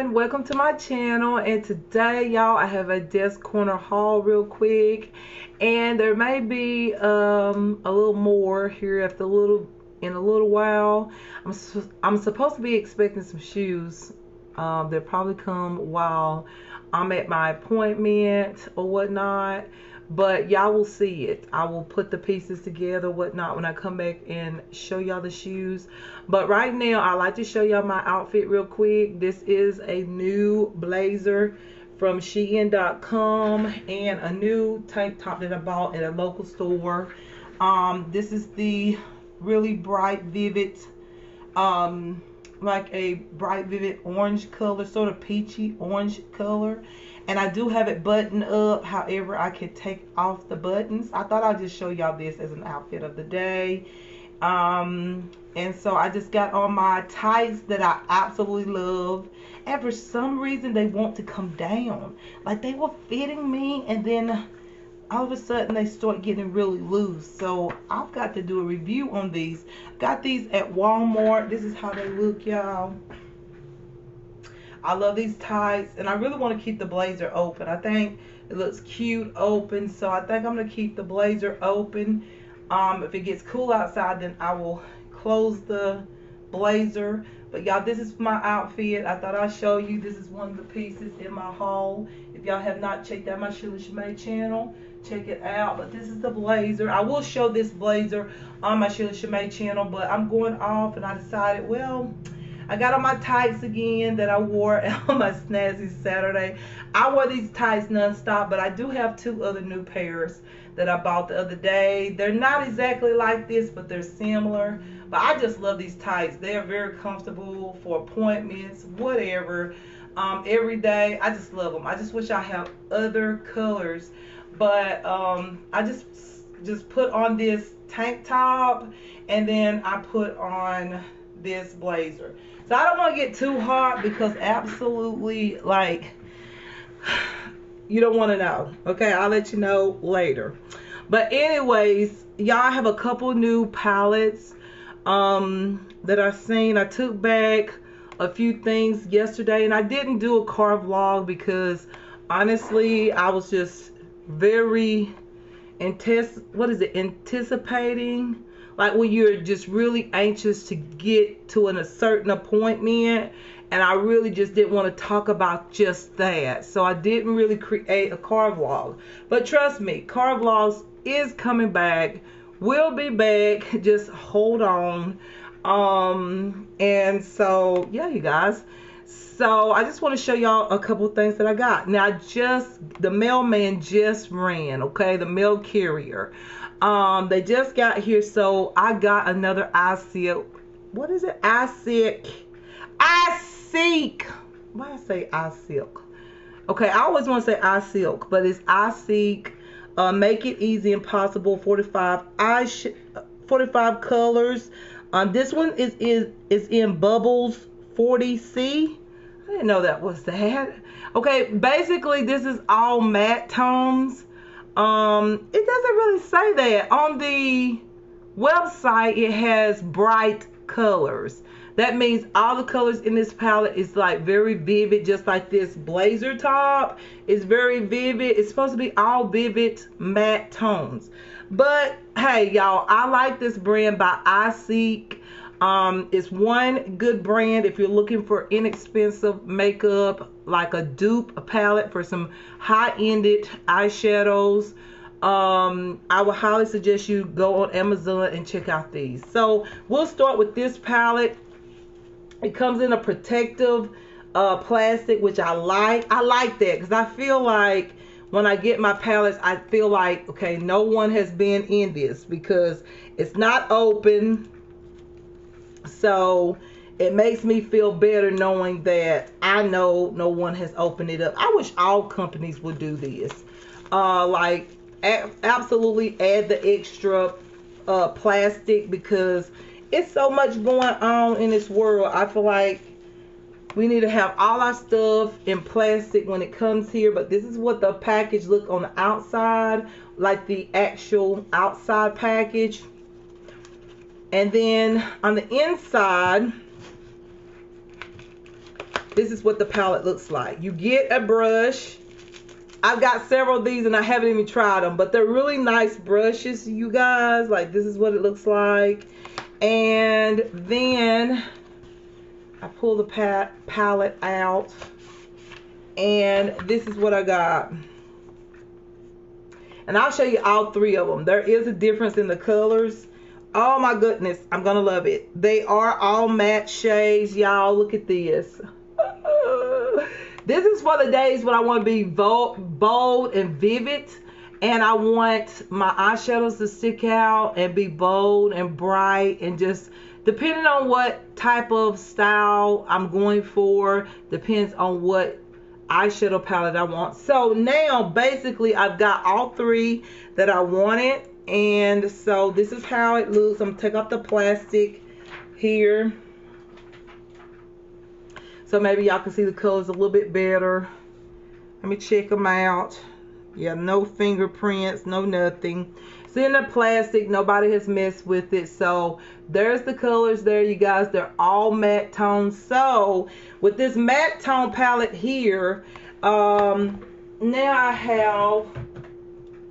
everyone, welcome to my channel. And today, y'all, I have a desk corner haul real quick, and there may be a little more here in a little while. I'm supposed to be expecting some shoes. They'll probably come while I'm at my appointment or whatnot, but y'all will see it. I will put the pieces together, whatnot, when I come back and show y'all the shoes. But right now, I like to show y'all my outfit real quick. This is a new blazer from Shein.com and a new tank top that I bought at a local store. This is the really bright, vivid, like a bright, vivid orange color, sort of peachy orange color. And I do have it buttoned up. However, I can take off the buttons. I thought I'd just show y'all this as an outfit of the day. And so I just got on my tights that I absolutely love. And for some reason, they want to come down. Like, they were fitting me, and then all of a sudden they start getting really loose. So I've got to do a review on these. Got these at Walmart. This is how they look, y'all. I love these tights, and I really want to keep the blazer open. I think it looks cute open, so I think I'm going to keep the blazer open. If it gets cool outside, then I will close the blazer. But y'all, this is my outfit. I thought I'd show you. This is one of the pieces in my haul. If y'all have not checked out my Shimmer channel, check it out. But this is the blazer. I will show this blazer on my Shimmer channel, but I'm going off, and I decided, well, I got on my tights again that I wore on my Snazzy Saturday. I wore these tights nonstop, but I do have two other new pairs that I bought the other day. They're not exactly like this, but they're similar. But I just love these tights. They are very comfortable for appointments, whatever, every day. I just love them. I just wish I have other colors. But I just put on this tank top, and then I put on this blazer. So I don't want to get too hot, because absolutely, like, you don't want to know. Okay, I'll let you know later. But anyways, y'all, have a couple new palettes that I've seen. I took back a few things yesterday, and I didn't do a car vlog because honestly I was just very anticipating, like when you're just really anxious to get to a certain appointment, and I really just didn't want to talk about just that. So I didn't really create a car vlog. But trust me, car vlogs is coming back. We'll be back. Just hold on. And so, yeah, you guys. So I just want to show y'all a couple of things that I got. Now, the mailman just ran, okay? The mail carrier. They just got here, so I got another iSilk. What is it? iSeek. Why I say iSilk? Okay, I always want to say iSilk, but it's iSeek. Make it easy and possible. 45 colors. This one is in Bubbles 40C. I didn't know that was that. Okay, basically this is all matte tones. It doesn't really say that. On the website, it has bright colors. That means all the colors in this palette is like very vivid, just like this blazer top is very vivid. It's supposed to be all vivid matte tones. But hey, y'all, I like this brand by iSeek. It's one good brand if you're looking for inexpensive makeup, like a dupe palette for some high-ended eyeshadows. I would highly suggest you go on Amazon and check out these. So we'll start with this palette. It comes in a protective plastic, which I like. I like that because I feel like when I get my palettes, I feel like, okay, no one has been in this because it's not open. So it makes me feel better knowing that I know no one has opened it up. I wish all companies would do this. Like, absolutely add the extra plastic, because it's so much going on in this world. I feel like we need to have all our stuff in plastic when it comes here. But this is what the package look on the outside, like the actual outside package. And then on the inside, this is what the palette looks like. You get a brush. I've got several of these and I haven't even tried them, but they're really nice brushes, you guys. Like, this is what it looks like. And then I pull the palette out, and this is what I got. And I'll show you all three of them. There is a difference in the colors. Oh my goodness, I'm gonna love it. They are all matte shades, y'all. Look at this. This is for the days when I want to be bold and vivid, and I want my eyeshadows to stick out and be bold and bright, and just depending on what type of style I'm going for, depends on what eyeshadow palette I want. So now basically I've got all three that I wanted, and so this is how it looks. I'm gonna take off the plastic here so maybe y'all can see the colors a little bit better. Let me check them out. Yeah, no fingerprints, no nothing. It's in the plastic, nobody has messed with it. So there's the colors there, you guys. They're all matte tones. So with this matte tone palette here, now I have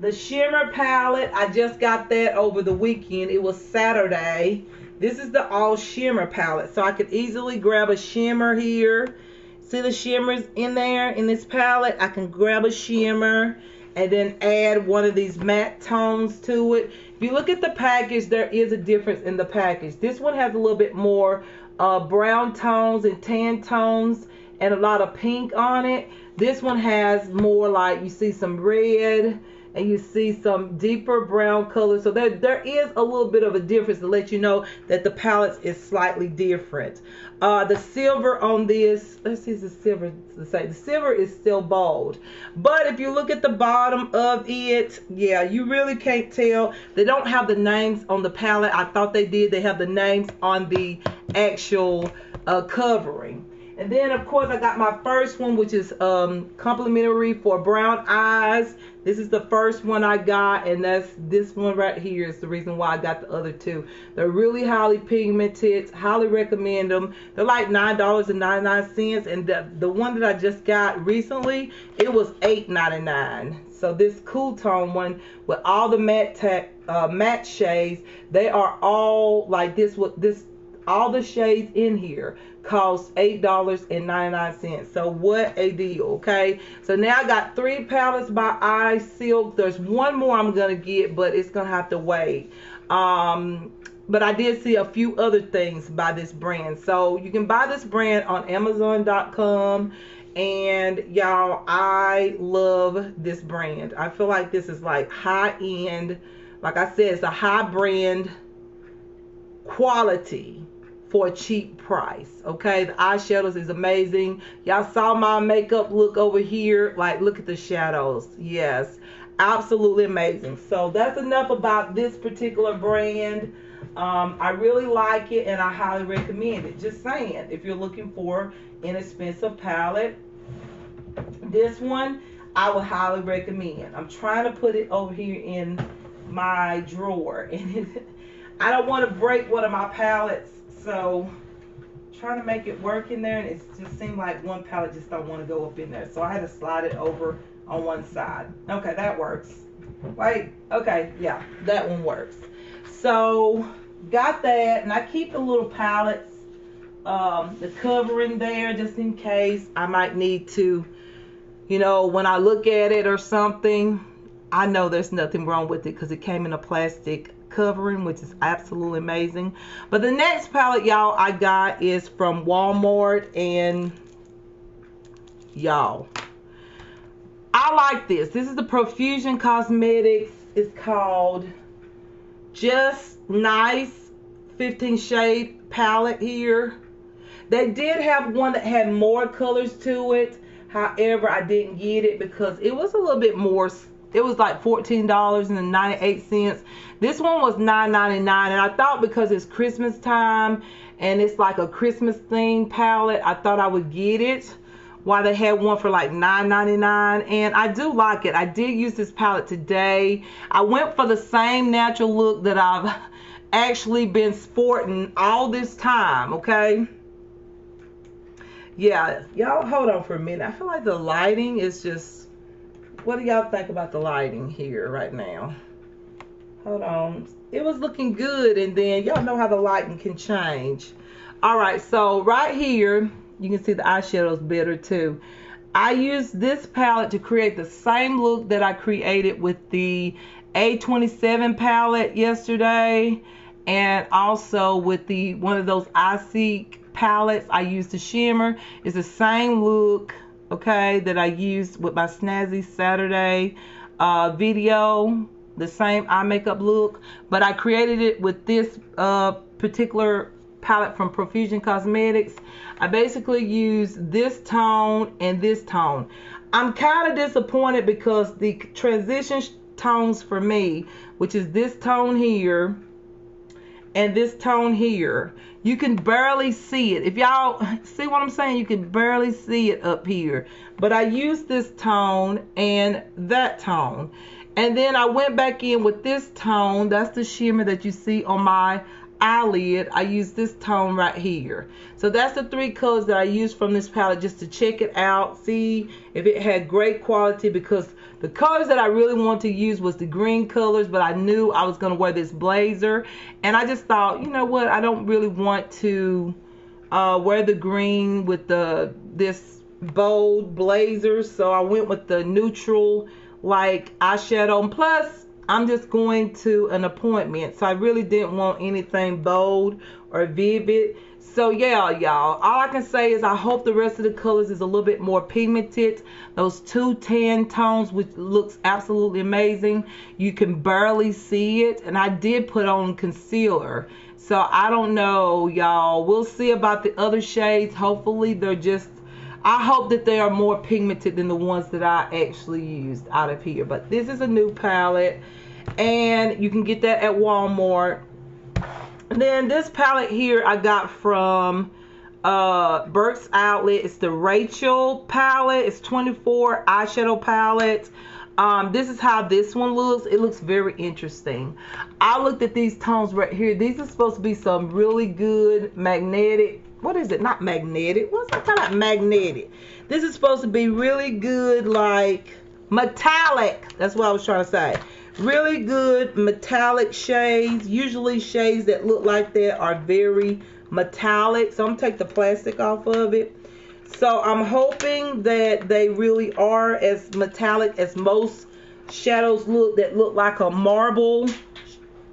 the Shimmer Palette. I just got that over the weekend. It was Saturday. This is the all shimmer palette. So I could easily grab a shimmer here. See the shimmers in there in this palette? I can grab a shimmer and then add one of these matte tones to it. If you look at the package, there is a difference in the package. This one has a little bit more brown tones and tan tones and a lot of pink on it. This one has more, like, you see some red and you see some deeper brown color. So there is a little bit of a difference to let you know that the palette is slightly different. The silver on this, let's see if the silver the same. The silver is still bold, but if you look at the bottom of it, yeah, you really can't tell. They don't have the names on the palette. I thought they did. They have the names on the actual covering. And then, of course, I got my first one, which is complimentary for brown eyes. This is the first one I got, and that's this one right here is the reason why I got the other two. They're really highly pigmented. Highly recommend them. They're like $9.99, and the one that I just got recently, it was $8.99. So this cool tone one with all the matte shades, they are all like this. All the shades in here cost $8.99. So what a deal, okay? So now I got 3 palettes by Eye Silk. There's one more I'm gonna get, but it's gonna have to wait. But I did see a few other things by this brand. So you can buy this brand on Amazon.com. And y'all, I love this brand. I feel like this is like high end. Like I said, it's a high brand quality for a cheap price. Okay, the eyeshadows is amazing. Y'all saw my makeup look over here. Like, look at the shadows. Yes, absolutely amazing. So that's enough about this particular brand. I really like it and I highly recommend it. Just saying, if you're looking for inexpensive palette, this one I would highly recommend. I'm trying to put it over here in my drawer, and I don't want to break one of my palettes, so I'm trying to make it work in there, and it just seemed like one palette just don't want to go up in there, so I had to slide it over on one side. Okay, that works. Wait, okay, yeah, that one works. So got that, and I keep the little palettes, the covering there, just in case I might need to, you know, when I look at it or something, I know there's nothing wrong with it because it came in a plastic covering, which is absolutely amazing. But the next palette, y'all, I got is from Walmart, and y'all, I like this. This is the Profusion Cosmetics. It's called Just Nice 15 shade palette here. They did have one that had more colors to it. However, I didn't get it because it was a little bit more. It was like $14.98. This one was $9.99, and I thought because it's Christmas time and it's like a Christmas themed palette, I thought I would get it. While they had one for like $9.99, and I do like it. I did use this palette today. I went for the same natural look that I've actually been sporting all this time, okay? Yeah, y'all hold on for a minute. I feel like the lighting is just, what do y'all think about the lighting here right now? Hold on. It was looking good, and then y'all know how the lighting can change. All right, so right here, you can see the eyeshadows better too. I used this palette to create the same look that I created with the A27 palette yesterday, and also with the one of those iSeek palettes I used to shimmer. It's the same look, okay, that I used with my Snazzy Saturday video, the same eye makeup look, but I created it with this particular palette from Profusion Cosmetics. I basically used this tone and this tone. I'm kind of disappointed because the transition tones for me, which is this tone here and this tone here, you can barely see it. If y'all see what I'm saying, you can barely see it up here. But I used this tone and that tone. And then I went back in with this tone. That's the shimmer that you see on my eyelid. I used this tone right here. So that's the three colors that I used from this palette just to check it out, see if it had great quality, because the colors that I really wanted to use was the green colors, but I knew I was going to wear this blazer, and I just thought, you know what, I don't really want to wear the green with this bold blazer, so I went with the neutral like eyeshadow, and plus I'm just going to an appointment, so I really didn't want anything bold or vivid. So yeah, y'all, all I can say is I hope the rest of the colors is a little bit more pigmented. Those two tan tones, which looks absolutely amazing, you can barely see it, and I did put on concealer. So I don't know, y'all, we'll see about the other shades. Hopefully they're just, I hope that they are more pigmented than the ones that I actually used out of here. But this is a new palette, and you can get that at Walmart. And then this palette here I got from Burke's Outlet. It's the Rachel palette. It's 24 eyeshadow palette. This is how this one looks. It looks very interesting. I looked at these tones right here. These are supposed to be some really good magnetic, what is it? Not magnetic. What's that talking about? Magnetic. This is supposed to be really good, like metallic. That's what I was trying to say. Really good metallic shades. Usually shades that look like that are very metallic. So I'm gonna take the plastic off of it. So I'm hoping that they really are as metallic as most shadows look, that look like a marble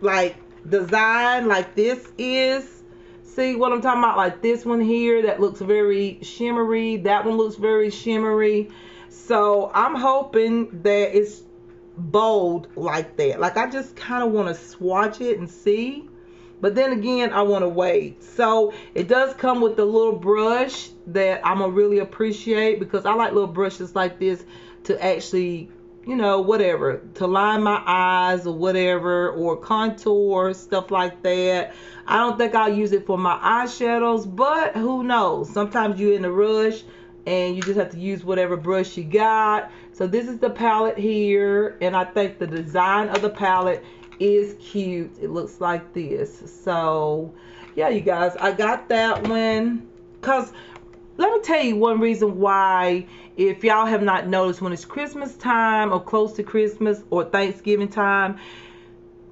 like design, like this is. See what I'm talking about? Like this one here that looks very shimmery. That one looks very shimmery. So I'm hoping that it's bold like that. Like I just kind of want to swatch it and see. But then again, I want to wait. So it does come with the little brush that I'm going to really appreciate, because I like little brushes like this to actually, you know, whatever, to line my eyes or whatever, or contour, stuff like that. I don't think I'll use it for my eyeshadows, but who knows? Sometimes you're in a rush and you just have to use whatever brush you got. So this is the palette here, and I think the design of the palette is cute. It looks like this. So yeah, you guys, I got that one because let me tell you one reason why, if y'all have not noticed, when it's Christmas time or close to Christmas or Thanksgiving time,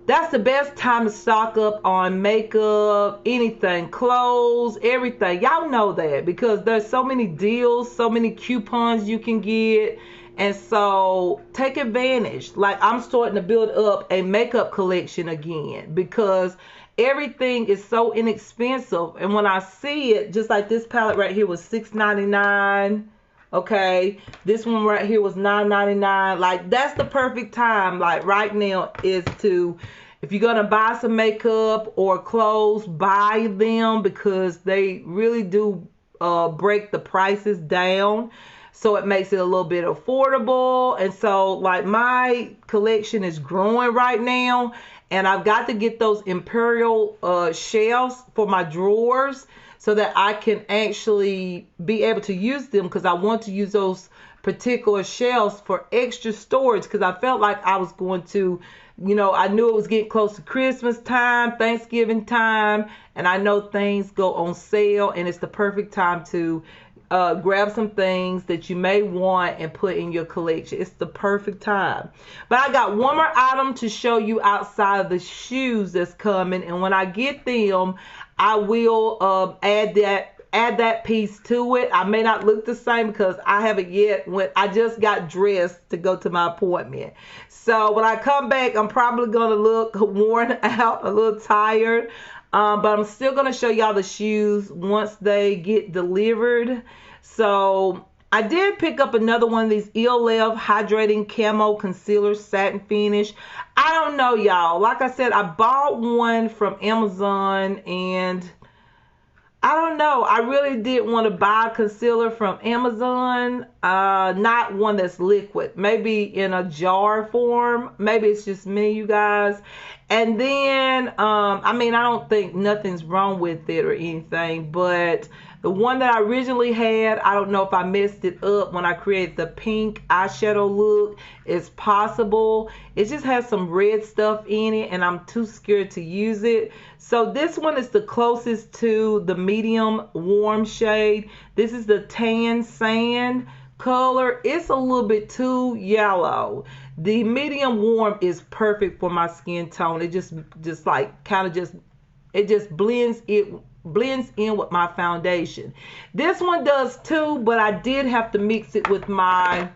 that's the best time to stock up on makeup, anything, clothes, everything. Y'all know that because there's so many deals, so many coupons you can get. And so take advantage. Like I'm starting to build up a makeup collection again because everything is so inexpensive. And when I see it, just like this palette right here was $6.99. Okay, this one right here was $9.99. Like that's the perfect time, like right now, is to, if you're gonna buy some makeup or clothes, buy them, because they really do break the prices down, so it makes it a little bit affordable. And so like my collection is growing right now, and I've got to get those Imperial shelves for my drawers, so that I can actually be able to use them, because I want to use those particular shelves for extra storage, because I felt like I was going to, you know, I knew it was getting close to Christmas time, Thanksgiving time, and I know things go on sale, and it's the perfect time to grab some things that you may want and put in your collection. It's the perfect time. But I got one more item to show you outside of the shoes that's coming, and when I get them, I will add that piece to it. I may not look the same because I haven't yet I just got dressed to go to my appointment. So when I come back, I'm probably gonna look worn out, a little tired. But I'm still going to show y'all the shoes once they get delivered. So I did pick up another one of these ELF Hydrating Camo Concealer Satin Finish. I don't know, y'all. Like I said, I bought one from Amazon, and I don't know. I really did want to buy a concealer from Amazon. Not one that's liquid. Maybe in a jar form. Maybe it's just me, you guys. And then, I mean, I don't think nothing's wrong with it or anything. But the one that I originally had, I don't know if I messed it up when I created the pink eyeshadow look. It's possible. It just has some red stuff in it, and I'm too scared to use it. So this one is the closest to the medium warm shade. This is the Tan Sand color. It's a little bit too yellow. The medium warm is perfect for my skin tone. It just blends in with my foundation. This one does too, but I did have to mix it with my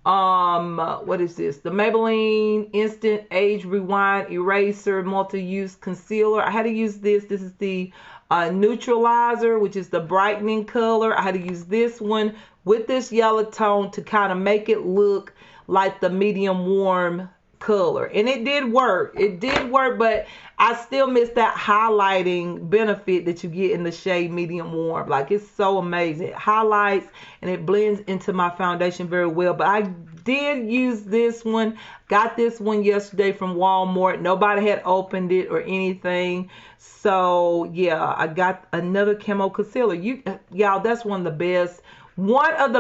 what is this? The Maybelline Instant Age Rewind Eraser Multi-Use Concealer. I had to use this. This is the Neutralizer, which is the brightening color. I had to use this one with this yellow tone to kind of make it look like the medium warm color. And it did work. It did work, but I still miss that highlighting benefit that you get in the shade medium warm. Like, it's so amazing. It highlights and it blends into my foundation very well. But I did use this one. Got this one yesterday from Walmart. Nobody had opened it or anything. So yeah, I got another Camo Concealer. Y'all, that's one of the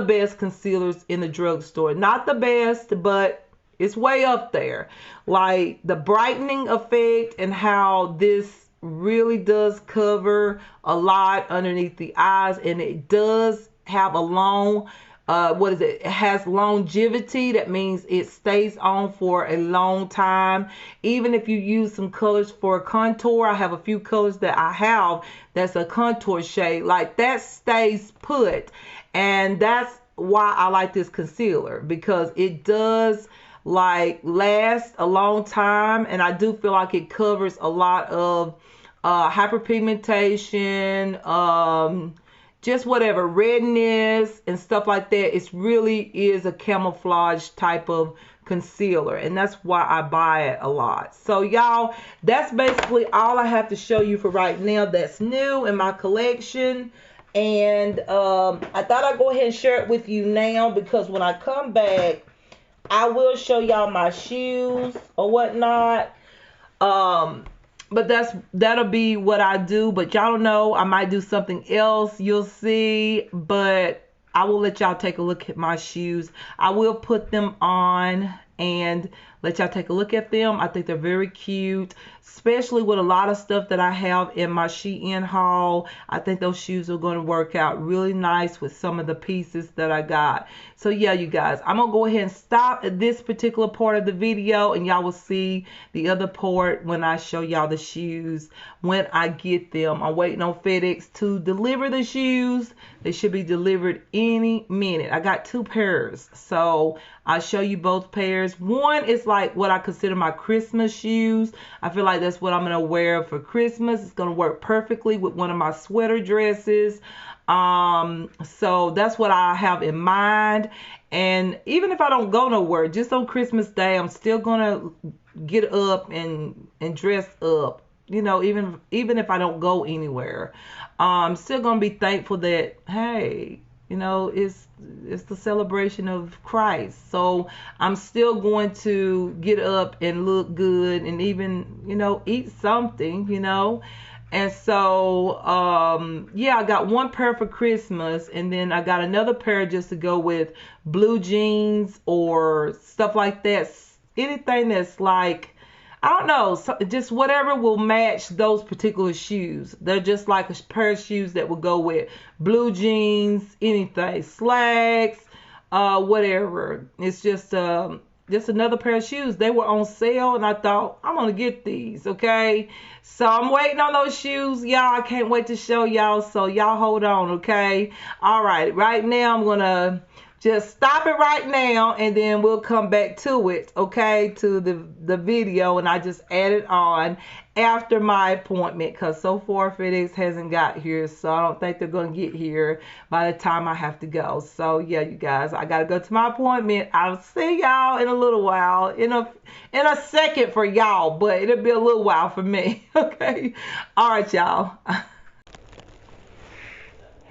best concealers in the drugstore. Not the best, but it's way up there. Like, the brightening effect and how this really does cover a lot underneath the eyes, and it does have a long it has longevity. That means it stays on for a long time. Even if you use some colors for contour, I have a few colors that I have that's a contour shade, like that stays put. And that's why I like this concealer, because it does like last a long time, and I do feel like it covers a lot of hyperpigmentation, just whatever, redness and stuff like that. It really is a camouflage type of concealer, and that's why I buy it a lot. So y'all, that's basically all I have to show you for right now that's new in my collection. And I thought I'd go ahead and share it with you now, because when I come back, I will show y'all my shoes or whatnot. But that'll be what I do. But y'all don't know, I might do something else. You'll see. But I will let y'all take a look at my shoes. I will put them on and let y'all take a look at them. I think they're very cute, especially with a lot of stuff that I have in my Shein haul. I think those shoes are going to work out really nice with some of the pieces that I got. So yeah, you guys, I'm going to go ahead and stop at this particular part of the video, and y'all will see the other part when I show y'all the shoes when I get them. I'm waiting on FedEx to deliver the shoes. They should be delivered any minute. I got 2 pairs, so I'll show you both pairs. One is like what I consider my Christmas shoes. I feel like that's what I'm going to wear for Christmas. It's going to work perfectly with one of my sweater dresses. So that's what I have in mind. And even if I don't go nowhere, just on Christmas Day, I'm still going to get up and dress up. You know, even if I don't go anywhere, I'm still going to be thankful that, hey, you know, it's the celebration of Christ. So I'm still going to get up and look good and even, you know, eat something, you know. And so, yeah, I got 1 pair for Christmas, and then I got another pair just to go with blue jeans or stuff like that. Anything that's like, I don't know, so just whatever will match those particular shoes. They're just like a pair of shoes that will go with blue jeans, anything, slacks, whatever. It's just another pair of shoes. They were on sale, and I thought I'm gonna get these. Okay, so I'm waiting on those shoes, y'all. I can't wait to show y'all. So y'all hold on, okay? All right, right now I'm gonna just stop it right now, and then we'll come back to it, okay, to the video. And I just added on after my appointment, because so far FedEx hasn't got here, so I don't think they're going to get here by the time I have to go. So yeah, you guys, I got to go to my appointment. I'll see y'all in a little while, in a second for y'all, but it'll be a little while for me. Okay, all right, y'all.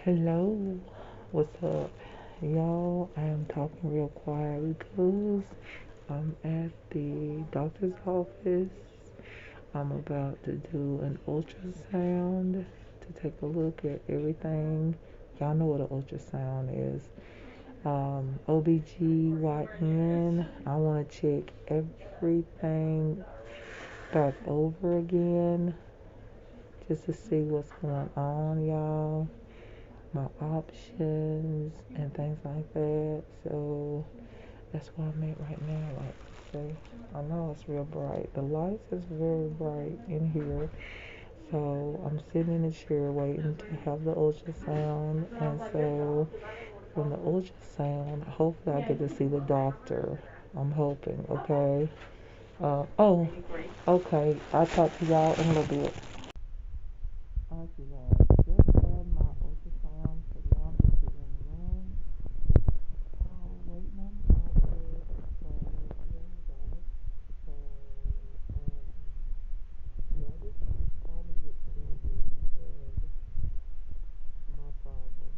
Hello, what's up? Y'all, I am talking real quiet because I'm at the doctor's office. I'm about to do an ultrasound to take a look at everything. Y'all know what an ultrasound is. OBGYN. I want to check everything back over again just to see what's going on, y'all. My options and things like that. So that's what I'm at right now. Like I say, I know it's real bright. The lights is very bright in here. So I'm sitting in the chair waiting to have the ultrasound. And so from the ultrasound, hopefully I get to see the doctor. I'm hoping, okay? Oh, okay. I'll talk to y'all in a little bit. Alright, you guys. Just had my ultrasound, so now I'm just sitting in the room. Waiting on the doctor. So, yeah, you guys. So, yeah, I just trying to get through my problem.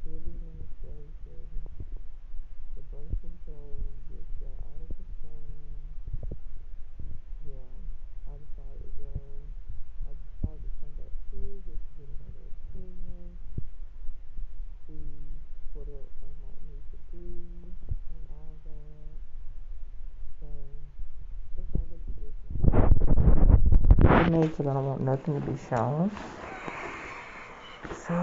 Heavy menstruation, the birth control just got out of control. Yeah, I decided to go. I decided to come back here just to get another opinion, see what else I might need to do, and all that. So, that's all this is now. Because I don't want nothing to be shown. So,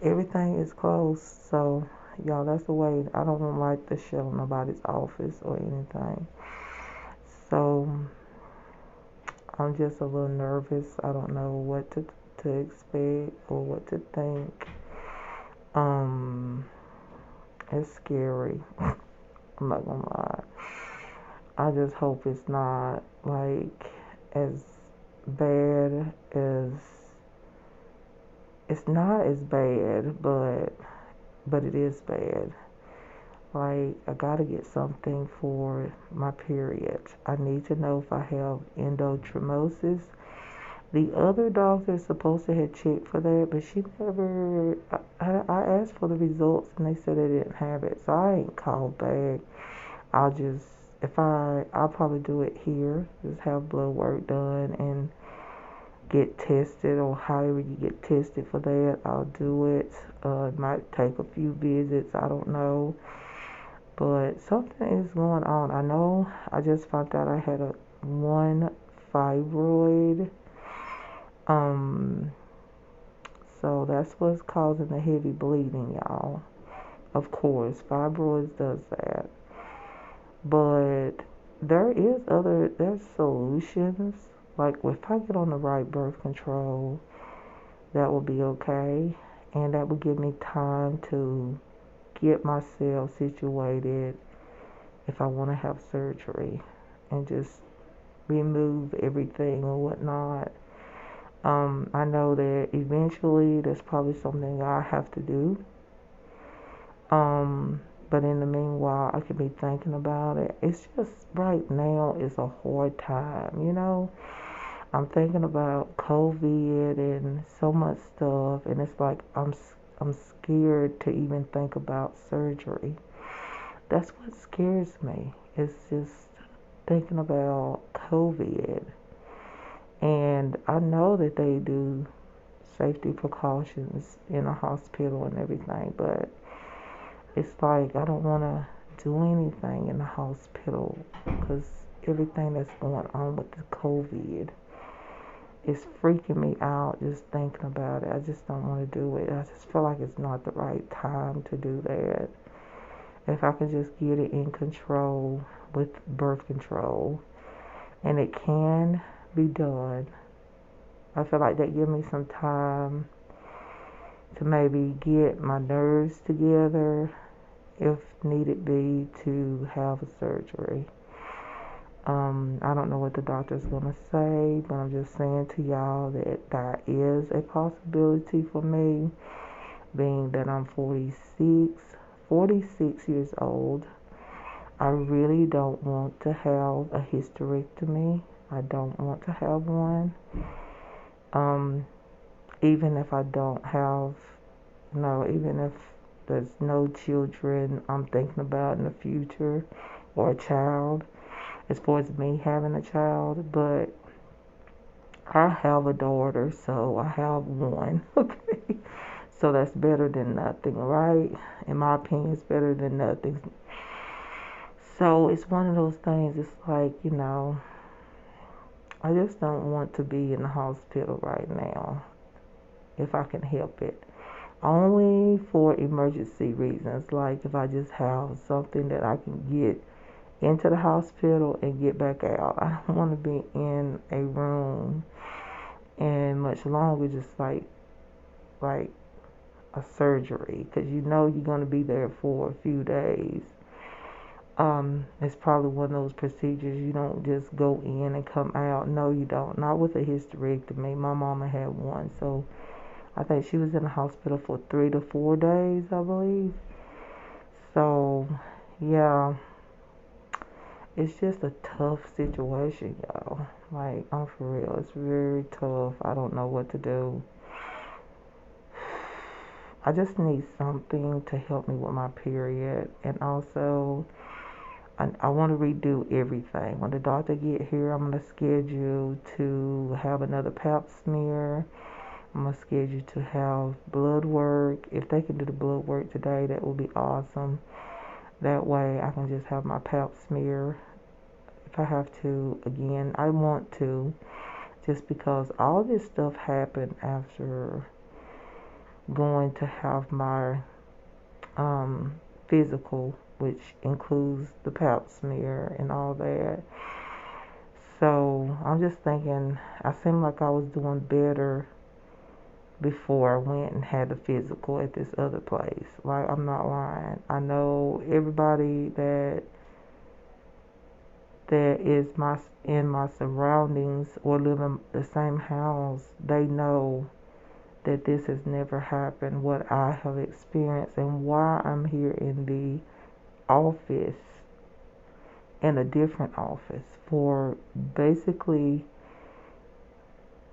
everything is closed. So, y'all, that's the way. I don't like to show nobody's office or anything. So, I'm just a little nervous. I don't know what to expect or what to think. It's scary. I'm not gonna lie. I just hope it's not like as bad as, it's not as bad, but it is bad. Like, I gotta get something for my period. I need to know if I have endometriosis. The other doctor is supposed to have checked for that, but she never. I asked for the results and they said they didn't have it, so I ain't called back. I'll just, I'll probably do it here. Just have blood work done and get tested, or however you get tested for that. I'll do it. It might take a few visits. I don't know. But something is going on. I know I just found out I had one fibroid. So that's what's causing the heavy bleeding, y'all. Of course, fibroids does that. But there's solutions. Like, if I get on the right birth control, that will be okay. And that will give me time to get myself situated if I want to have surgery and just remove everything or whatnot. I know that eventually that's probably something I have to do. But in the meanwhile, I could be thinking about it. It's just right now is a hard time, you know. I'm thinking about COVID and so much stuff, and it's like I'm scared to even think about surgery. That's what scares me. It's just thinking about COVID. And I know that they do safety precautions in a hospital and everything, but it's like I don't want to do anything in the hospital because everything that's going on with the COVID. It's freaking me out just thinking about it. I just don't want to do it. I just feel like it's not the right time to do that. If I could just get it in control with birth control, and it can be done, I feel like that give me some time to maybe get my nerves together if needed be to have a surgery. I don't know what the doctor's gonna say, but I'm just saying to y'all that that is a possibility for me, being that I'm 46 years old. I really don't want to have a hysterectomy. I don't want to have one. Um, Even if I don't have, no, even if there's no children I'm thinking about in the future, or a child, as far as me having a child, but I have a daughter, so I have one. Okay, so that's better than nothing, right? In my opinion, it's better than nothing. So it's one of those things. It's like, I just don't want to be in the hospital right now if I can help it. Only for emergency reasons, like if I just have something that I can get into the hospital and get back out. I don't want to be in a room and much longer, just like a surgery, because you're going to be there for a few days. It's probably one of those procedures you don't just go in and come out. No, you don't. Not with a hysterectomy. My mama had one, so I think she was in the hospital for 3 to 4 days, I believe. So, yeah, it's just a tough situation, y'all. Like, I'm for real. It's very tough. I don't know what to do. I just need something to help me with my period. And also, I want to redo everything. When the doctor get here, I'm going to schedule to have another pap smear. I'm going to schedule to have blood work. If they can do the blood work today, that would be awesome. That way I can just have my pap smear. If I have to, again, I want to, just because all this stuff happened after going to have my physical, which includes the pap smear and all that. So I'm just thinking, I seemed like I was doing better before I went and had the physical at this other place. Like, I'm not lying. I know everybody that is in my surroundings or live in the same house, they know that this has never happened, what I have experienced, and why I'm here in the office, in a different office, for basically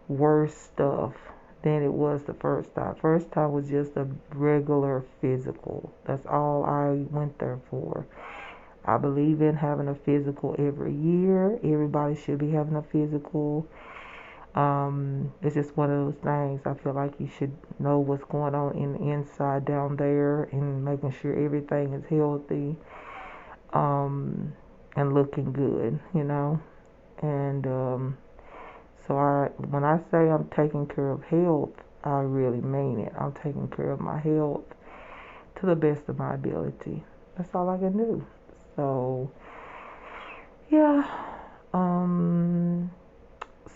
worse stuff than it was the first time. First time was just a regular physical. That's all I went there for. I believe in having a physical every year. Everybody should be having a physical. It's just one of those things. I feel like you should know what's going on in the inside down there, and making sure everything is healthy, and looking good, And so when I say I'm taking care of health, I really mean it. I'm taking care of my health to the best of my ability. That's all I can do. So, yeah.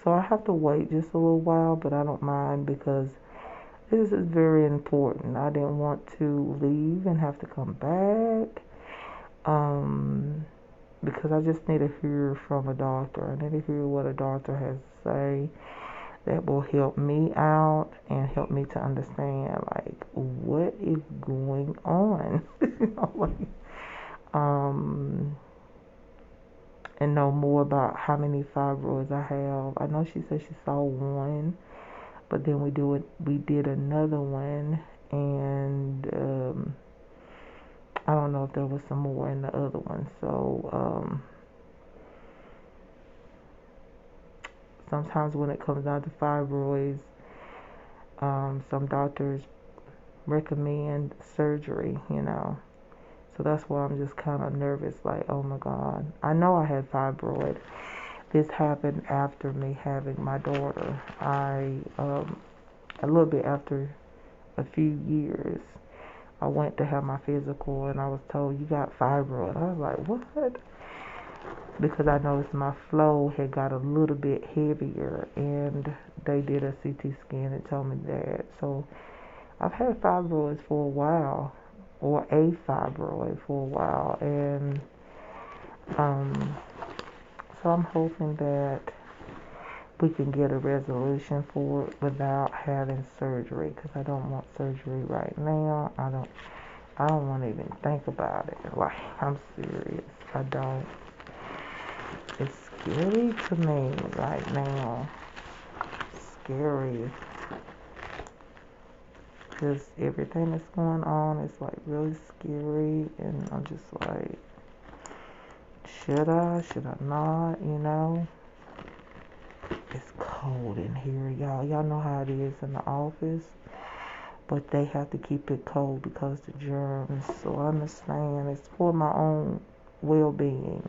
So I have to wait just a little while, but I don't mind, because this is very important. I didn't want to leave and have to come back. Because I just need to hear from a doctor. I need to hear what a doctor has to say that will help me out and help me to understand, like, what is going on. And know more about how many fibroids I have. I know she said she saw one, but then we did another one, and I don't know if there was some more in the other one. So sometimes when it comes down to fibroids, some doctors recommend surgery, So that's why I'm just kind of nervous, like, oh my God. I know I had fibroid. This happened after me having my daughter. A little bit after a few years, I went to have my physical and I was told, you got fibroid. I was like, what? Because I noticed my flow had got a little bit heavier, and they did a CT scan and told me that. So I've had fibroids for a while, or a fibroid for a while, and so I'm hoping that we can get a resolution for it without having surgery, because I don't want surgery right now. I don't want to even think about it. Like, I'm serious. I don't. It's scary to me right now. Scary. Because everything that's going on is like really scary, and I'm just like, should I not, you know? It's cold in here, y'all. Y'all know how it is in the office. But they have to keep it cold because the germs. So I understand. It's for my own well-being.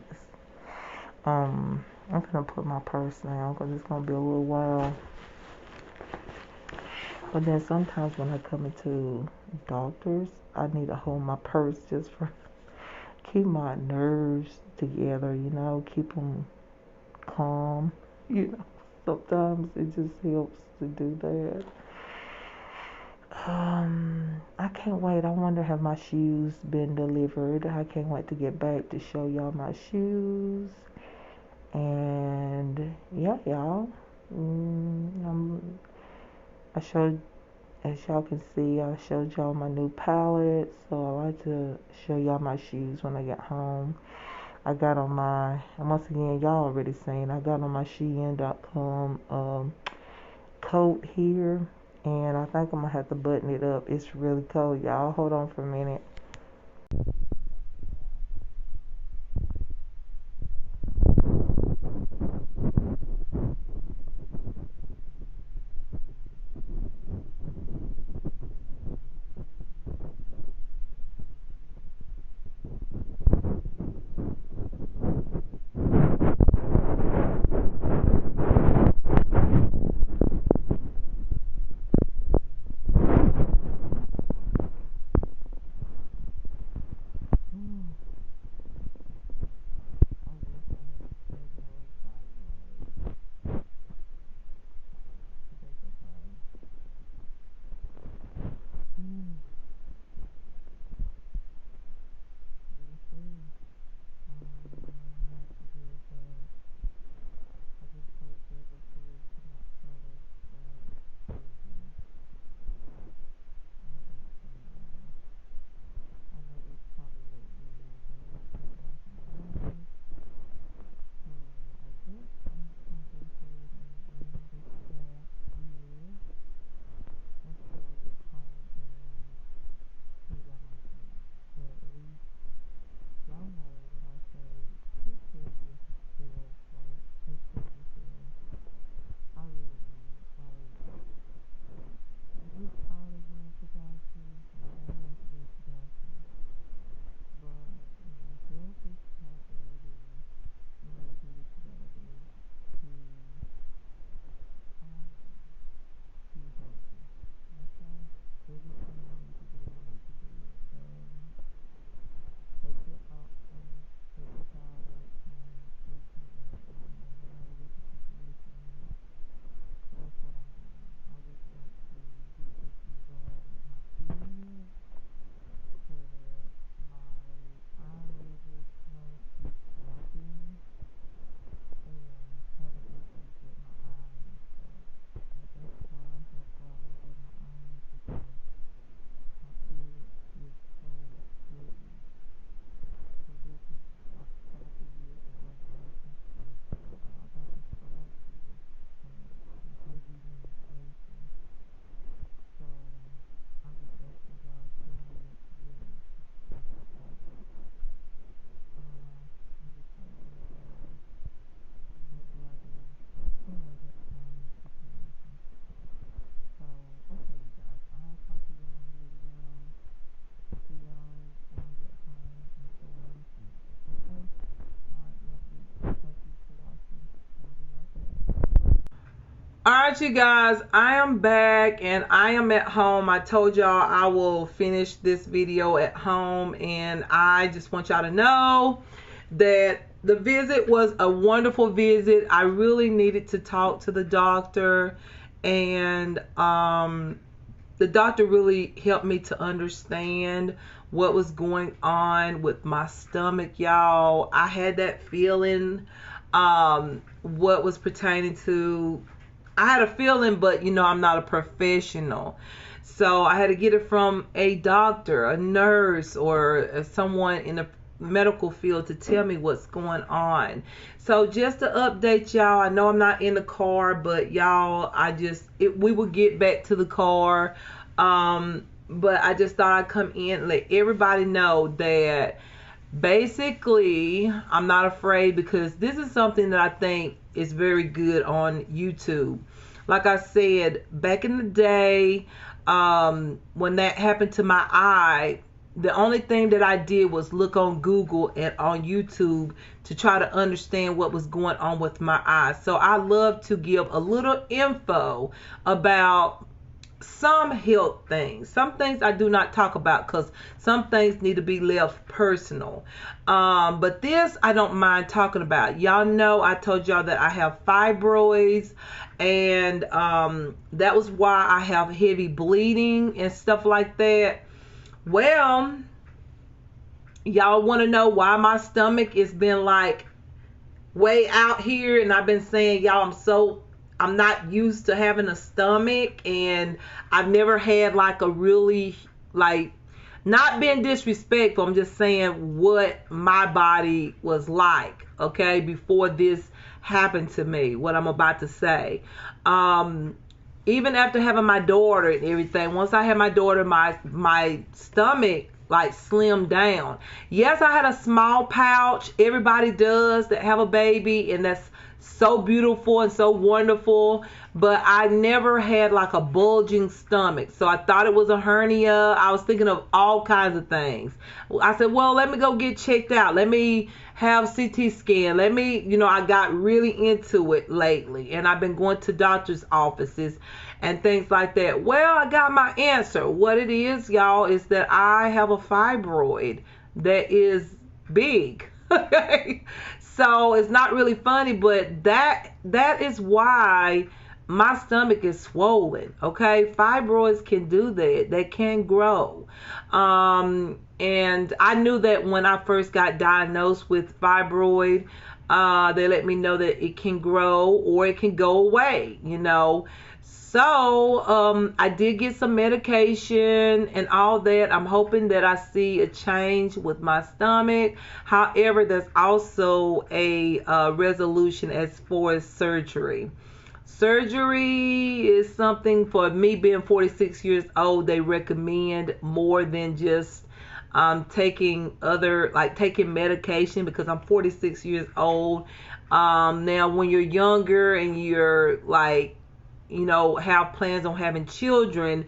I'm gonna put my purse down because it's gonna be a little while. But then sometimes when I come into doctors, I need to hold my purse just for keep my nerves together, you know, keep them calm, you know. Sometimes it just helps to do that. I can't wait. I wonder have my shoes been delivered. I can't wait to get back to show y'all my shoes. And yeah, y'all. I showed, as y'all can see, I showed y'all my new palette. So I like to show y'all my shoes when I get home. I got on my, and once again, y'all already seen, I got on my Shein.com coat here. And I think I'm going to have to button it up. It's really cold, y'all. Hold on for a minute. Alright, you guys, I am back and I am at home. I told y'all I will finish this video at home, and I just want y'all to know that the visit was a wonderful visit. I really needed to talk to the doctor, and the doctor really helped me to understand what was going on with my stomach, y'all. I had that feeling, what was pertaining to, I had a feeling, but you know, I'm not a professional. So I had to get it from a doctor, a nurse, or someone in the medical field to tell me what's going on. So just to update y'all, I know I'm not in the car, but y'all, we will get back to the car. But I just thought I'd come in and let everybody know that basically I'm not afraid, because this is something that I think is very good on YouTube. Like I said, back in the day, when that happened to my eye, the only thing that I did was look on Google and on YouTube to try to understand what was going on with my eye. So I love to give a little info about some health things. Some things I do not talk about because some things need to be left personal. But this I don't mind talking about. Y'all know I told y'all that I have fibroids, and that was why I have heavy bleeding and stuff like that. Well, y'all want to know why my stomach has been like way out here, and I've been saying, y'all, I'm not used to having a stomach, and I've never had like a really, like, not being disrespectful, I'm just saying what my body was like, okay, before this happened to me, what I'm about to say. Even after having my daughter and everything, once I had my daughter, my stomach like slimmed down. Yes, I had a small pouch. Everybody does that have a baby, and that's so beautiful and so wonderful, but I never had like a bulging stomach. So I thought it was a hernia. I was thinking of all kinds of things. I said, well, let me go get checked out. Let me have CT scan. Let me, you know, I got really into it lately, and I've been going to doctor's offices and things like that. Well, I got my answer. What it is, y'all, is that I have a fibroid that is big. Okay. So it's not really funny, but that is why my stomach is swollen. Okay, fibroids can do that. They can grow. And I knew that when I first got diagnosed with fibroid, they let me know that it can grow or it can go away, you know. So I did get some medication and all that. I'm hoping that I see a change with my stomach. However, there's also a resolution as far as surgery. Surgery is something, for me being 46 years old, they recommend more than just taking medication, because I'm 46 years old. Now, when you're younger and you're like, you know, have plans on having children,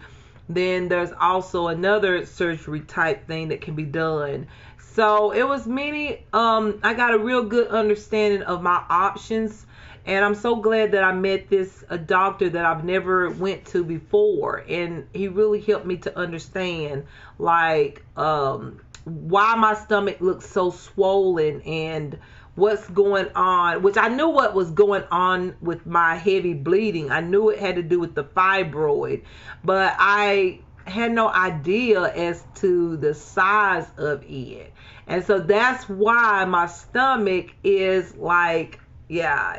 then there's also another surgery type thing that can be done. So it was many, I got a real good understanding of my options, and I'm so glad that I met a doctor that I've never went to before, and he really helped me to understand like why my stomach looks so swollen and what's going on, which I knew what was going on with my heavy bleeding. I knew it had to do with the fibroid, but I had no idea as to the size of it. And so that's why my stomach is like, y'all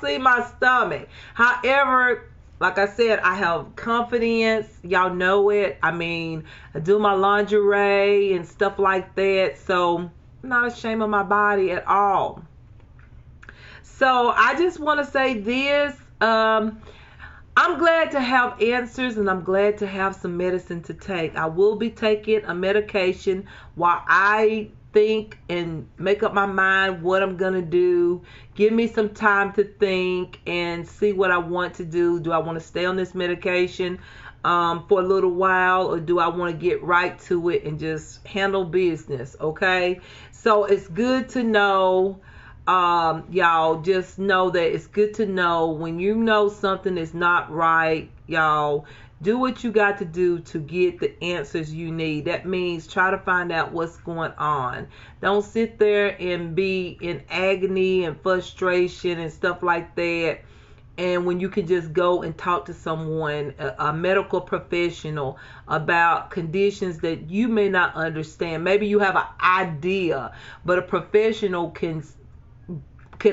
see my stomach. However, like I said, I have confidence. Y'all know it. I mean, I do my lingerie and stuff like that. So I'm not ashamed of my body at all. So I just want to say this. I'm glad to have answers, and I'm glad to have some medicine to take. I will be taking a medication while I think and make up my mind what I'm going to do. Give me some time to think and see what I want to do. Do I want to stay on this medication for a little while, or do I want to get right to it and just handle business? Okay, so it's good to know Y'all just know that it's good to know when you know something is not right. Y'all do what you got to do to get the answers you need. That means try to find out what's going on. Don't sit there and be in agony and frustration and stuff like that, and when you can just go and talk to someone, a medical professional, about conditions that you may not understand. Maybe you have an idea, but a professional can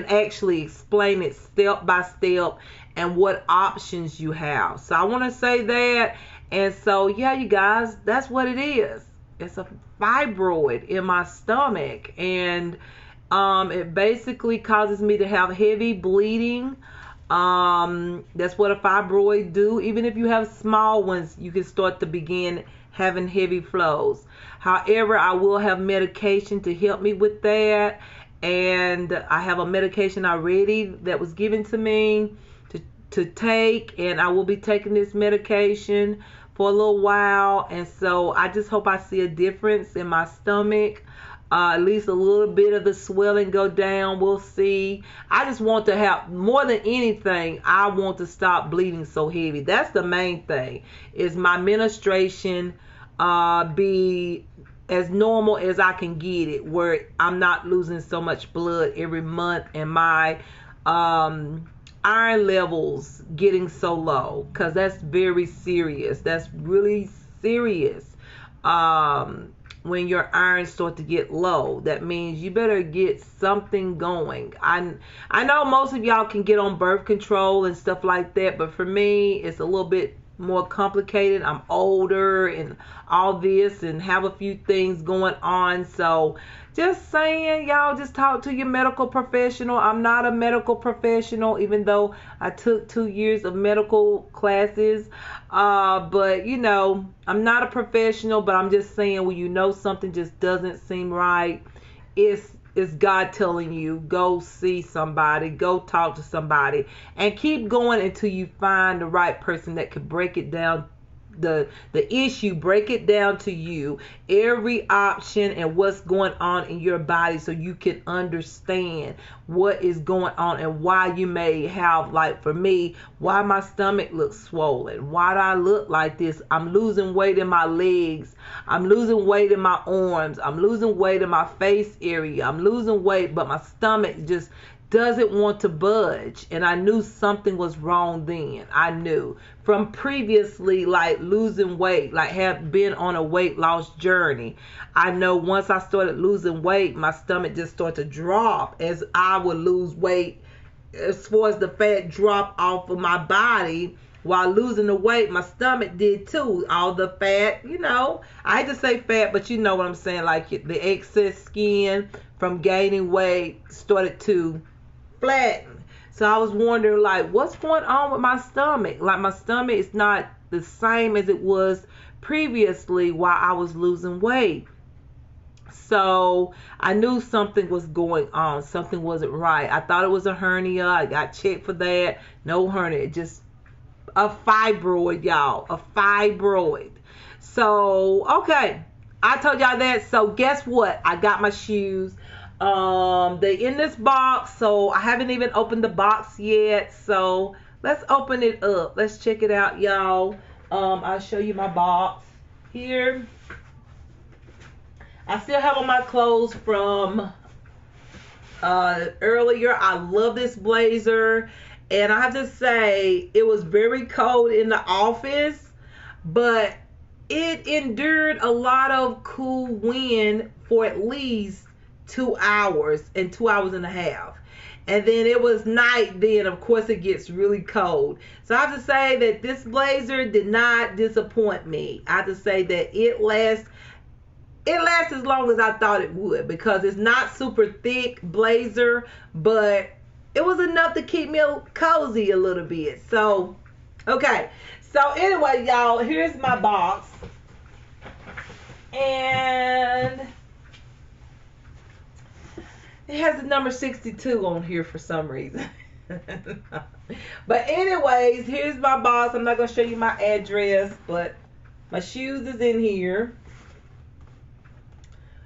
actually explain it step by step and what options you have. So I want to say that. And so, yeah, you guys, that's what it is. It's a fibroid in my stomach, and it basically causes me to have heavy bleeding. That's what a fibroid do. Even if you have small ones, you can start to begin having heavy flows. However, I will have medication to help me with that. And I have a medication already that was given to me to take, and I will be taking this medication for a little while. And so I just hope I see a difference in my stomach. At least a little bit of the swelling go down. We'll see. I just want to have, more than anything, I want to stop bleeding so heavy. That's the main thing, is my menstruation be as normal as I can get it, where I'm not losing so much blood every month, and my iron levels getting so low, because that's very serious. That's really serious. When your iron start to get low, that means you better get something going. I know most of y'all can get on birth control and stuff like that, but for me, it's a little bit more complicated. I'm older and all this, and have a few things going on. So just saying, y'all, just talk to your medical professional. I'm not a medical professional, even though I took 2 years of medical classes. But you know, I'm not a professional, but I'm just saying, when you know something just doesn't seem right, it's God telling you, go see somebody, go talk to somebody, and keep going until you find the right person that could break it down, the issue, break it down to you, every option and what's going on in your body, so you can understand what is going on and why you may have, like for me, why my stomach looks swollen, why do I look like this. I'm losing weight in my legs, I'm losing weight in my arms, I'm losing weight in my face area, I'm losing weight, but my stomach just doesn't want to budge. And I knew something was wrong then. I knew from previously, like losing weight, like have been on a weight loss journey. I know once I started losing weight, my stomach just started to drop as I would lose weight, as far as the fat drop off of my body. While losing the weight, my stomach did too. All the fat, you know, I hate to say fat, but you know what I'm saying, like the excess skin from gaining weight started to flatten. So I was wondering, like, what's going on with my stomach? Like, my stomach is not the same as it was previously while I was losing weight. So I knew something was going on. Something wasn't right. I thought it was a hernia. I got checked for that. No hernia. Just a fibroid, y'all. A fibroid. So, okay. I told y'all that. So guess what? I got my shoes. They in this box, so I haven't even opened the box yet. So let's open it up. Let's check it out, y'all. I'll show you my box here. I still have on my clothes from earlier. I love this blazer, and I have to say, it was very cold in the office, but it endured a lot of cool wind for at least 2 hours and 2 hours and a half. And then it was night, then of course it gets really cold. So I have to say that this blazer did not disappoint me. I have to say that it lasts as long as I thought it would, because it's not super thick blazer, but it was enough to keep me cozy a little bit. So okay, so anyway, y'all, here's my box, and it has the number 62 on here for some reason. But anyways, here's my box. I'm not going to show you my address, but my shoes is in here.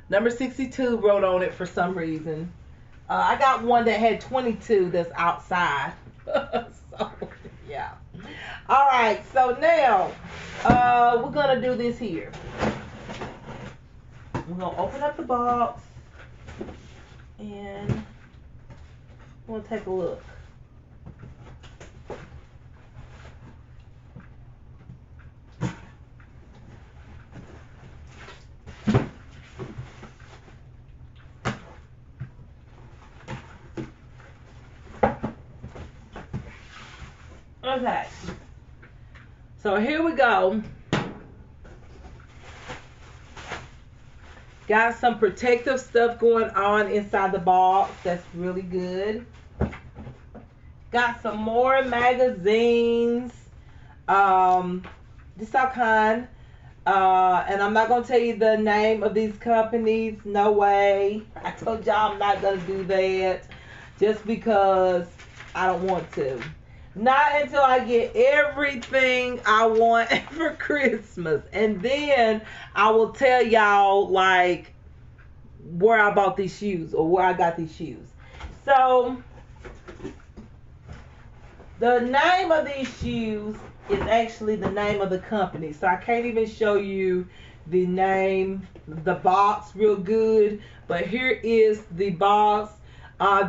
Number 62 wrote on it for some reason. I got one that had 22 that's outside. So, yeah. All right, so now we're going to do this here. We're going to open up the box and we'll take a look. Okay, so here we go. Got some protective stuff going on inside the box. That's really good. Got some more magazines. Just all kind. And I'm not going to tell you the name of these companies. No way. I told y'all I'm not going to do that. Just because I don't want to. Not until I get everything I want for Christmas. And then I will tell y'all, like, where I bought these shoes or where I got these shoes. So, the name of these shoes is actually the name of the company. So, I can't even show you the name, the box real good. But here is the box.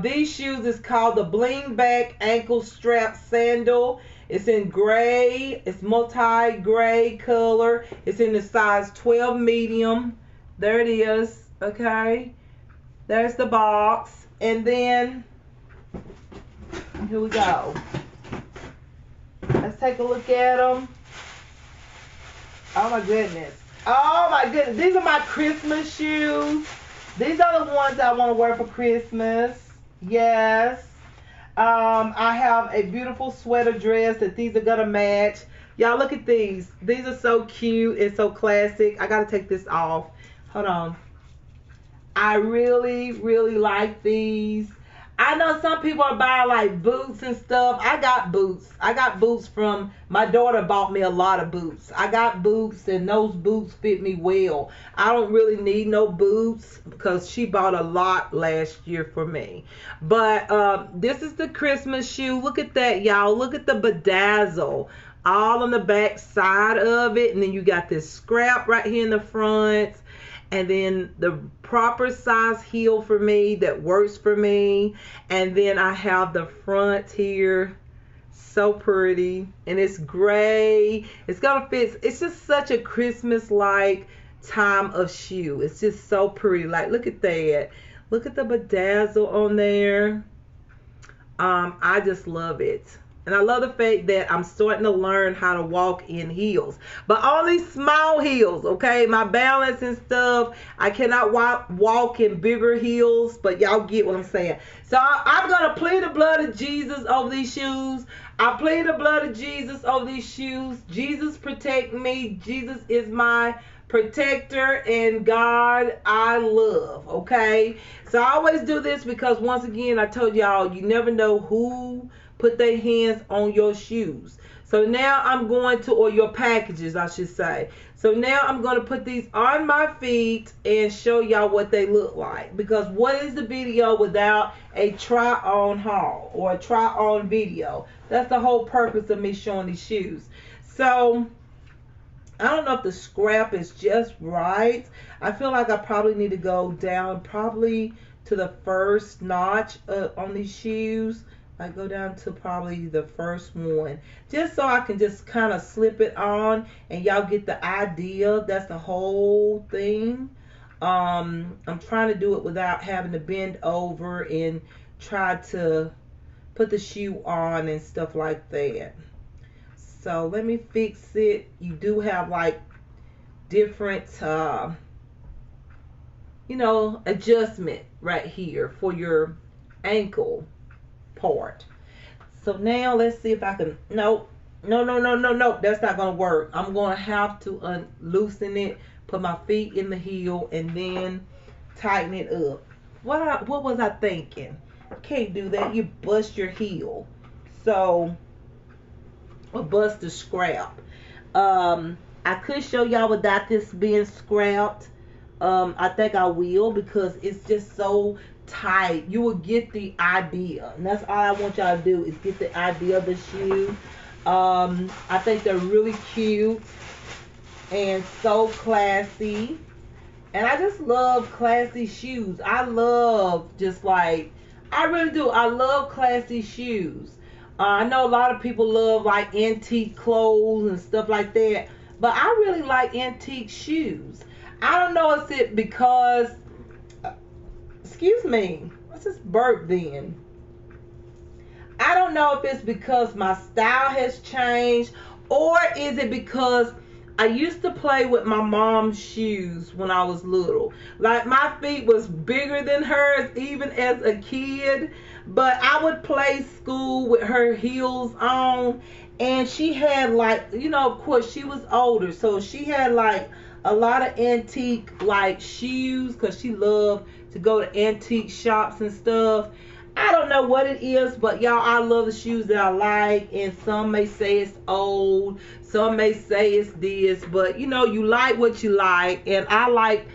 These shoes is called the Bling Back Ankle Strap Sandal. It's in gray. It's multi-gray color. It's in the size 12 medium. There it is. Okay. There's the box. And then, here we go. Let's take a look at them. Oh my goodness. Oh my goodness. These are my Christmas shoes. These are the ones that I want to wear for Christmas. Yes. I have a beautiful sweater dress that these are going to match. Y'all look at these. These are so cute and so classic. I got to take this off. Hold on. I really, really like these. I know some people are buying like boots and stuff. I got boots. I got boots from, my daughter bought me a lot of boots. I got boots and those boots fit me well. I don't really need no boots because she bought a lot last year for me. But this is the Christmas shoe. Look at that, y'all. Look at the bedazzle all on the back side of it. And then you got this scrap right here in the front. And then the proper size heel for me that works for me. And then I have the front here. So pretty. And it's gray. It's gonna fit. It's just such a Christmas-like time of shoe. It's just so pretty. Like, look at that. Look at the bedazzle on there. I just love it. And I love the fact that I'm starting to learn how to walk in heels. But only small heels, okay? My balance and stuff, I cannot walk in bigger heels. But y'all get what I'm saying. So I'm going to plead the blood of Jesus over these shoes. I plead the blood of Jesus over these shoes. Jesus protect me. Jesus is my protector, and God I love, okay? So I always do this because, once again, I told y'all, you never know who put their hands on your shoes. So now I'm going to, or your packages, I should say. So now I'm going to put these on my feet and show y'all what they look like. Because what is the video without a try-on haul or a try-on video? That's the whole purpose of me showing these shoes. So I don't know if the scrap is just right. I feel like I probably need to go down probably to the first notch on these shoes. I go down to probably the first one, just so I can just kind of slip it on and y'all get the idea. That's the whole thing. I'm trying to do it without having to bend over and try to put the shoe on and stuff like that. So let me fix it. You do have like different adjustment right here for your ankle part. So now let's see if I can, no, that's not gonna work. I'm gonna have to loosen it, put my feet in the heel, and then tighten it up. What was I thinking? Can't do that. You bust your heel. So, or bust the scrap. I could show y'all without this being scrapped. I think I will, because it's just so tight. You will get the idea. And that's all I want y'all to do is get the idea of the shoe. I think they're really cute and so classy. And I just love classy shoes. I love just like, I really do. I love classy shoes. I know a lot of people love like antique clothes and stuff like that. But I really like antique shoes. I don't know if it's because, excuse me, what's this burp then? I don't know if it's because my style has changed, or is it because I used to play with my mom's shoes when I was little. Like my feet was bigger than hers even as a kid, but I would play school with her heels on, and she had like, you know, of course she was older, so she had like a lot of antique like shoes because she loved to go to antique shops and stuff. I don't know what it is, but y'all, I love the shoes that I like, and some may say it's old, some may say it's this, but you know, you like what you like, and I like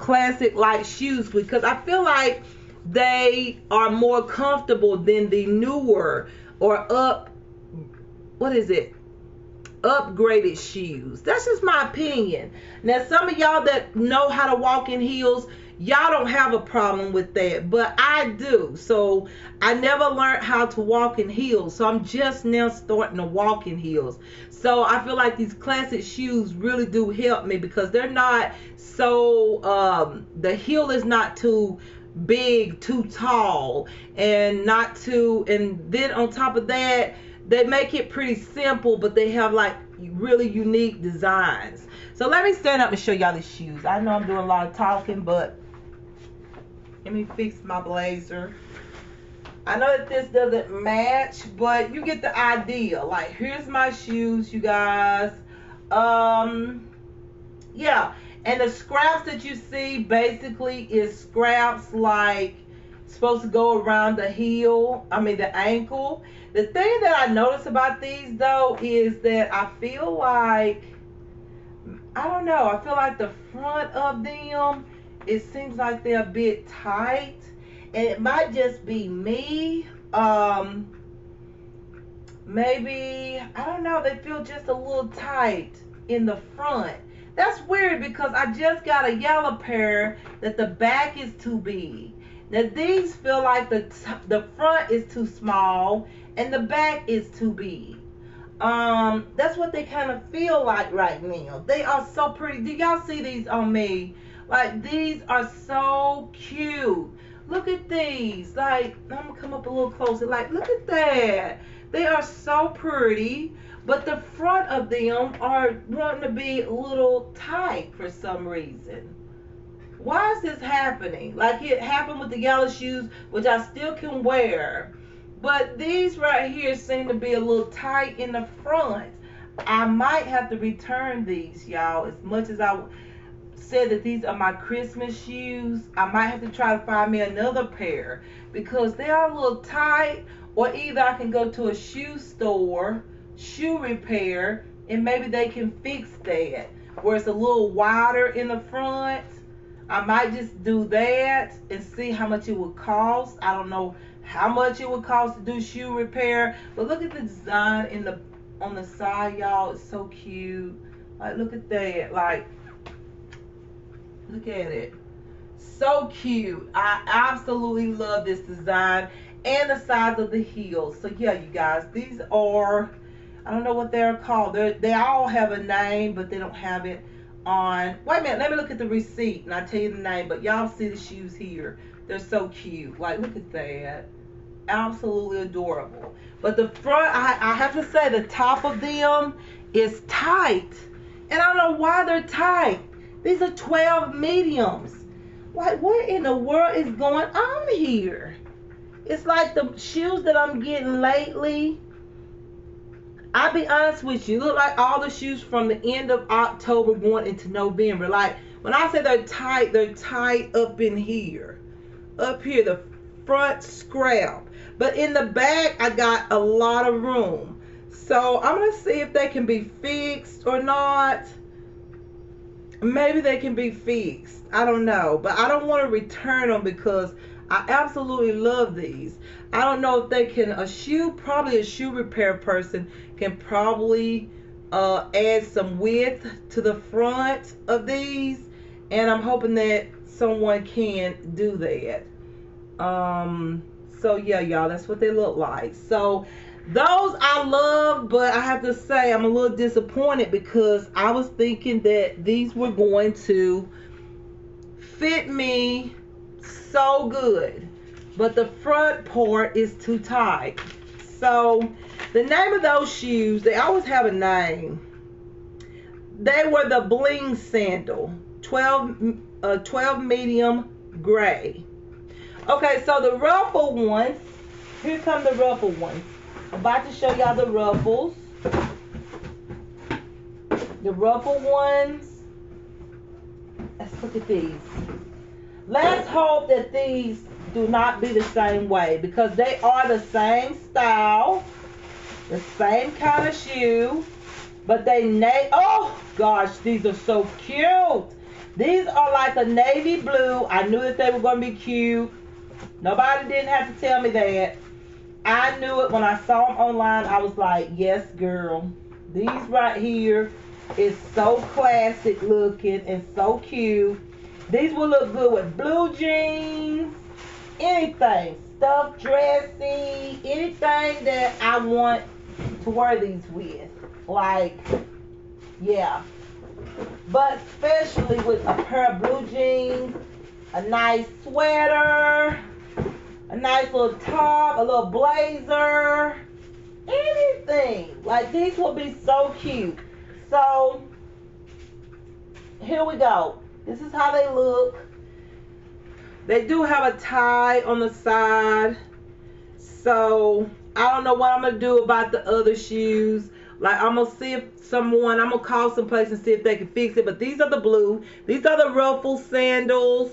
classic like shoes because I feel like they are more comfortable than the newer or upgraded shoes. That's just my opinion. Now, some of y'all that know how to walk in heels, y'all don't have a problem with that, but I do. So I never learned how to walk in heels, so I'm just now starting to walk in heels. So I feel like these classic shoes really do help me because they're not so the heel is not too big, too tall, and not too, and then on top of that, they make it pretty simple, but they have like really unique designs. So let me stand up and show y'all the shoes. I know I'm doing a lot of talking, but let me fix my blazer. I know that this doesn't match, but you get the idea. Like, here's my shoes, you guys. Yeah. And the scraps that you see basically is scraps like supposed to go around the heel, the ankle. The thing that I notice about these though is that I feel like, I don't know, I feel like the front of them, it seems like they're a bit tight, and it might just be me. Maybe, I don't know, they feel just a little tight in the front. That's weird because I just got a yellow pair that the back is too big. Now these feel like the front is too small and the back is too big. That's what they kind of feel like right now. They are so pretty. Do y'all see these on me? Like, these are so cute. Look at these. Like, I'm gonna come up a little closer. Like, look at that. They are so pretty, but the front of them are wanting to be a little tight for some reason. Why is this happening? Like, it happened with the yellow shoes, which I still can wear, but these right here seem to be a little tight in the front. I might have to return these, y'all. As much as I said that these are my Christmas shoes, I might have to try to find me another pair because they are a little tight, or either I can go to a shoe store, shoe repair, and maybe they can fix that where it's a little wider in the front. I might just do that and see how much it would cost. I don't know how much it would cost to do shoe repair, but look at the design on the side, y'all. It's so cute. Like, look at that. Like, look at it. So cute. I absolutely love this design and the size of the heels. So yeah, you guys, these are, I don't know what they're called. They all have a name, but they don't have it on. Wait a minute, let me look at the receipt and I'll tell you the name. But y'all see the shoes here. They're so cute. Like, look at that. Absolutely adorable. But the front, I have to say, the top of them is tight. And I don't know why they're tight. These are 12 mediums. Like, what in the world is going on here? It's like the shoes that I'm getting lately, I'll be honest with you, look like all the shoes from the end of October going into November. Like, when I say they're tight up in here. Up here, the front scrap. But in the back, I got a lot of room. So I'm going to see if they can be fixed or not. Maybe they can be fixed. I don't know. But I don't want to return them because I absolutely love these. I don't know if they can, probably a shoe repair person can probably add some width to the front of these, and I'm hoping that someone can do that. So yeah, y'all, that's what they look like. So those I love, but I have to say I'm a little disappointed because I was thinking that these were going to fit me so good, but the front part is too tight. So the name of those shoes, they always have a name. They were the Bling Sandal, 12 medium gray. Okay, so the ruffle ones, here come the ruffle ones. I'm about to show y'all the ruffles. The ruffle ones. Let's look at these. Let's hope that these do not be the same way, because they are the same style, the same kind of shoe, but oh gosh, these are so cute. These are like a navy blue. I knew that they were going to be cute. Nobody didn't have to tell me that. I knew it when I saw them online. I was like, yes, girl. These right here is so classic looking and so cute. These will look good with blue jeans, anything, stuffed dressy, anything that I want to wear these with. Like, yeah. But especially with a pair of blue jeans, a nice sweater, a nice little top, a little blazer, anything. Like, these will be so cute. So, here we go. This is how they look. They do have a tie on the side. So, I don't know what I'm going to do about the other shoes. Like, I'm going to see if I'm going to call someplace and see if they can fix it. But these are the blue. These are the Ruffle Sandals.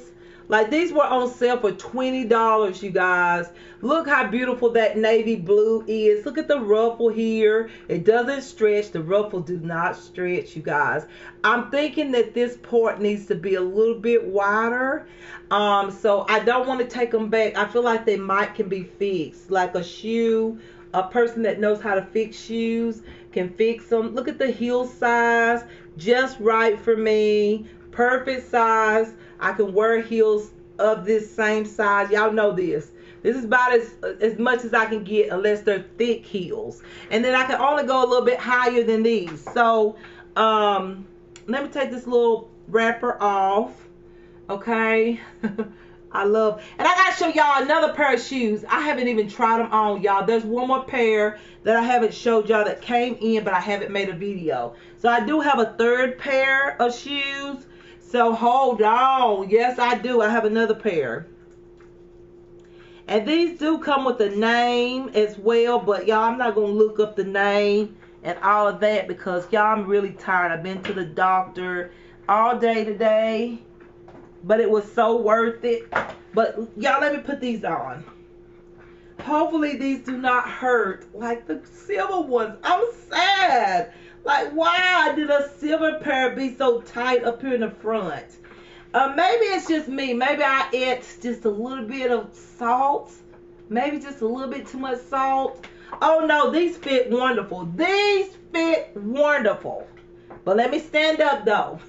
Like, these were on sale for $20, you guys. Look how beautiful that navy blue is. Look at the ruffle here. It doesn't stretch. The ruffle do not stretch, you guys. I'm thinking that this part needs to be a little bit wider. So I don't want to take them back. I feel like they can be fixed. Like a person that knows how to fix shoes can fix them. Look at the heel size. Just right for me. Perfect size. I can wear heels of this same size. Y'all know this. This is about as much as I can get, unless they're thick heels. And then I can only go a little bit higher than these. So, let me take this little wrapper off. Okay. I love. And I got to show y'all another pair of shoes. I haven't even tried them on, y'all. There's one more pair that I haven't showed y'all that came in, but I haven't made a video. So I do have a third pair of shoes. So hold on. Yes, I do. I have another pair. And these do come with a name as well. But y'all, I'm not going to look up the name and all of that, because y'all, I'm really tired. I've been to the doctor all day today. But it was so worth it. But y'all, let me put these on. Hopefully these do not hurt like the silver ones. I'm sad. Like, why did a silver pair be so tight up here in the front? Maybe it's just me. Maybe I ate just a little bit of salt. Maybe just a little bit too much salt. Oh no, these fit wonderful. These fit wonderful. But let me stand up though.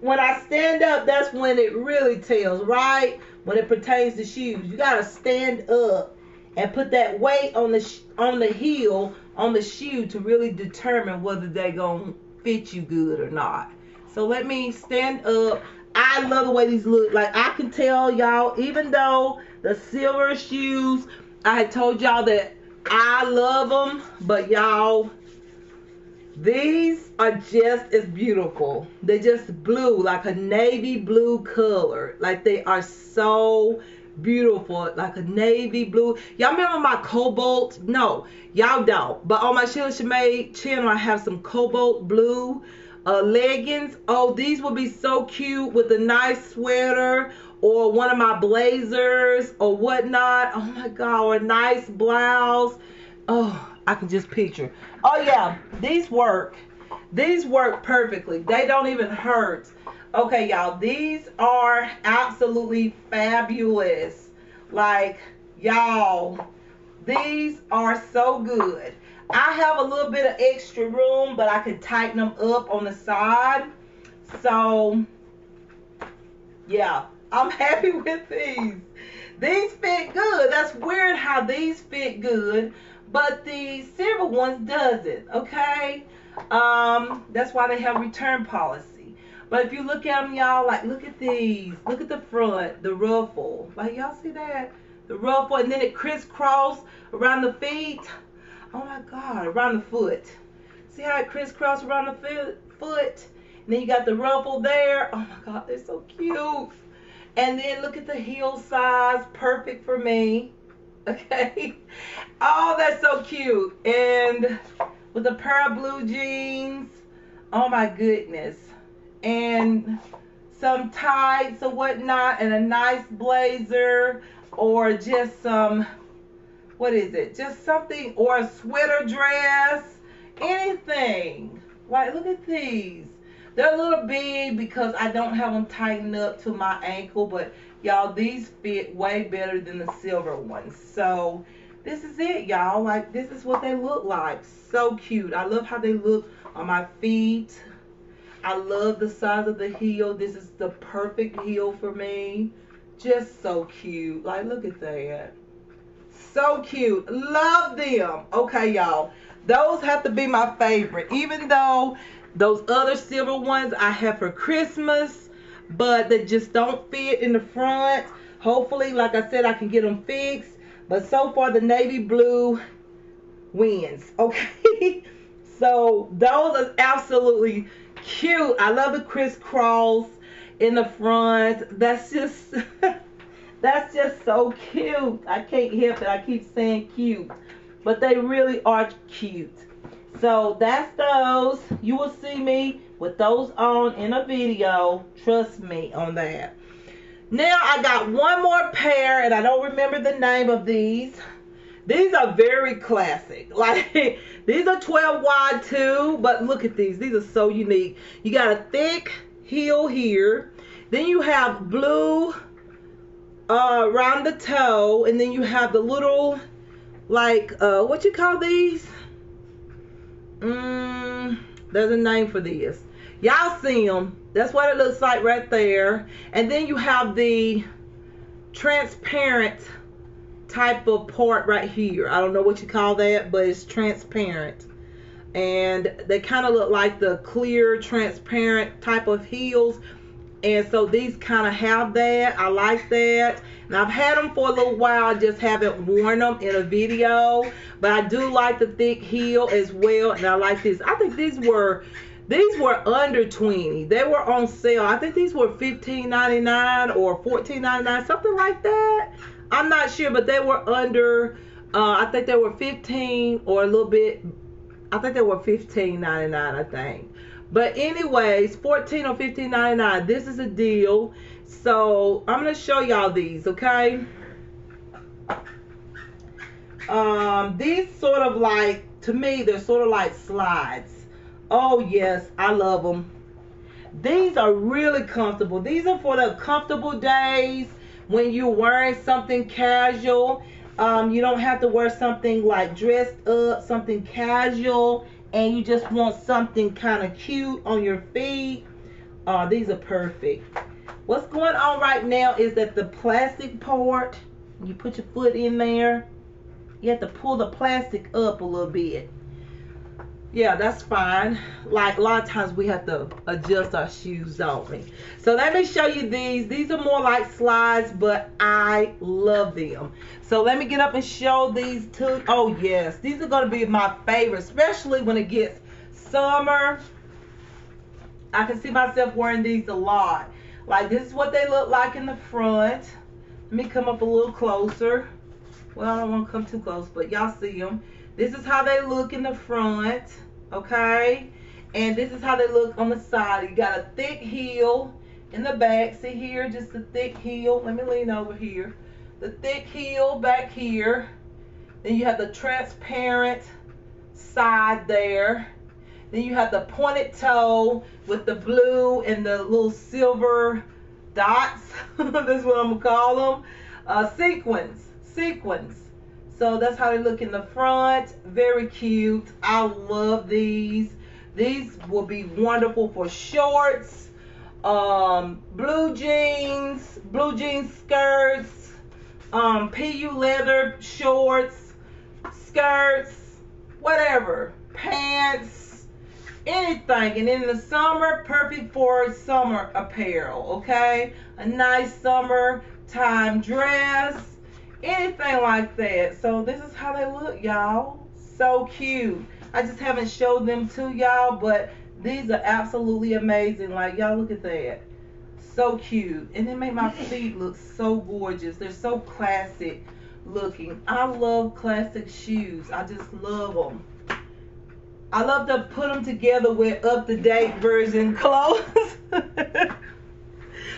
When I stand up, that's when it really tells, right? When it pertains to shoes. You got to stand up and put that weight on the heel, on the shoe, to really determine whether they're going to fit you good or not. So let me stand up. I love the way these look. Like, I can tell y'all, even though the silver shoes, I had told y'all that I love them, but y'all, these are just as beautiful. They're just blue, like a navy blue color. Like, they are so beautiful, like a navy blue. Y'all remember my cobalt? No, y'all don't. But on my Sheila Shimay channel, I have some cobalt blue leggings. Oh, these would be so cute with a nice sweater or one of my blazers or whatnot. Oh my God, or a nice blouse. Oh, I can just picture. Oh yeah, these work. These work perfectly. They don't even hurt. Okay, y'all, these are absolutely fabulous. Like, y'all, these are so good. I have a little bit of extra room, but I could tighten them up on the side. So, yeah, I'm happy with these. These fit good. That's weird how these fit good, but the silver ones doesn't, okay? That's why they have return policy. But if you look at them, y'all, like, look at these. Look at the front, the ruffle. Like, y'all see that? The ruffle, and then it crisscross around the feet. Oh, my God, around the foot. See how it crisscross around the foot? And then you got the ruffle there. Oh, my God, they're so cute. And then look at the heel size. Perfect for me. Okay? Oh, that's so cute. And with a pair of blue jeans. Oh, my goodness. And some tights or whatnot, and a nice blazer, or just some, what is it? Just something, or a sweater dress, anything. Like, look at these. They're a little big because I don't have them tightened up to my ankle, but y'all, these fit way better than the silver ones. So this is it, y'all. Like, this is what they look like. So cute. I love how they look on my feet. I love the size of the heel. This is the perfect heel for me. Just so cute. Like, look at that. So cute. Love them. Okay, y'all. Those have to be my favorite. Even though those other silver ones I have for Christmas, but they just don't fit in the front. Hopefully, like I said, I can get them fixed. But so far, the navy blue wins. Okay? So, those are absolutely cute. I love the crisscross in the front. That's just that's just so cute. I can't help it. I keep saying cute, but they really are cute. So that's those. You will see me with those on in a video. Trust me on that. Now I got one more pair, and I don't remember the name of these. These are very classic. Like, these are 12 wide too, but look at these. These are so unique. You got a thick heel here. Then you have blue around the toe, and then you have the little, like, what you call these? There's a name for this. Y'all see them. That's what it looks like right there. And then you have the transparent type of part right here. I don't know what you call that, but it's transparent. And they kind of look like the clear, transparent type of heels. And so these kind of have that. I like that. And I've had them for a little while. I just haven't worn them in a video. But I do like the thick heel as well. And I like this. I think these were under 20. They were on sale. I think these were $15.99 or $14.99, something like that. I'm not sure, but they were under, I think they were 15 or a little bit, I think they were $15.99, I think. But anyways, $14 or $15.99, this is a deal. So I'm going to show y'all these, okay? These sort of like, to me, they're sort of like slides. Oh yes, I love them. These are really comfortable. These are for the comfortable days when you're wearing something casual. You don't have to wear something like dressed up, something casual, and you just want something kind of cute on your feet. These are perfect. What's going on right now is that the plastic part, you put your foot in there, you have to pull the plastic up a little bit. Yeah, that's fine. Like, a lot of times we have to adjust our shoes, don't we? So let me show you these. These are more like slides, but I love them. So let me get up and show these two. Oh yes, these are going to be my favorite, especially when it gets summer. I can see myself wearing these a lot. Like, this is what they look like in the front. Let me come up a little closer. Well, I don't want to come too close, but y'all see them. This is how they look in the front, okay? And this is how they look on the side. You got a thick heel in the back. See here, just a thick heel. Let me lean over here. The thick heel back here. Then you have the transparent side there. Then you have the pointed toe with the blue and the little silver dots. That's what I'm gonna call them. Sequins. So that's how they look in the front. Very cute. I love these. These will be wonderful for shorts, blue jeans skirts, PU leather shorts, skirts, whatever, pants, anything. And in the summer, perfect for summer apparel, okay? A nice summertime dress, anything like that. So this is how they look, y'all. So cute. I just haven't showed them to y'all, but these are absolutely amazing. Like, y'all look at that. So cute. And they make my feet look so gorgeous. They're so classic looking. I love classic shoes. I just love them. I love to put them together with up-to-date version clothes.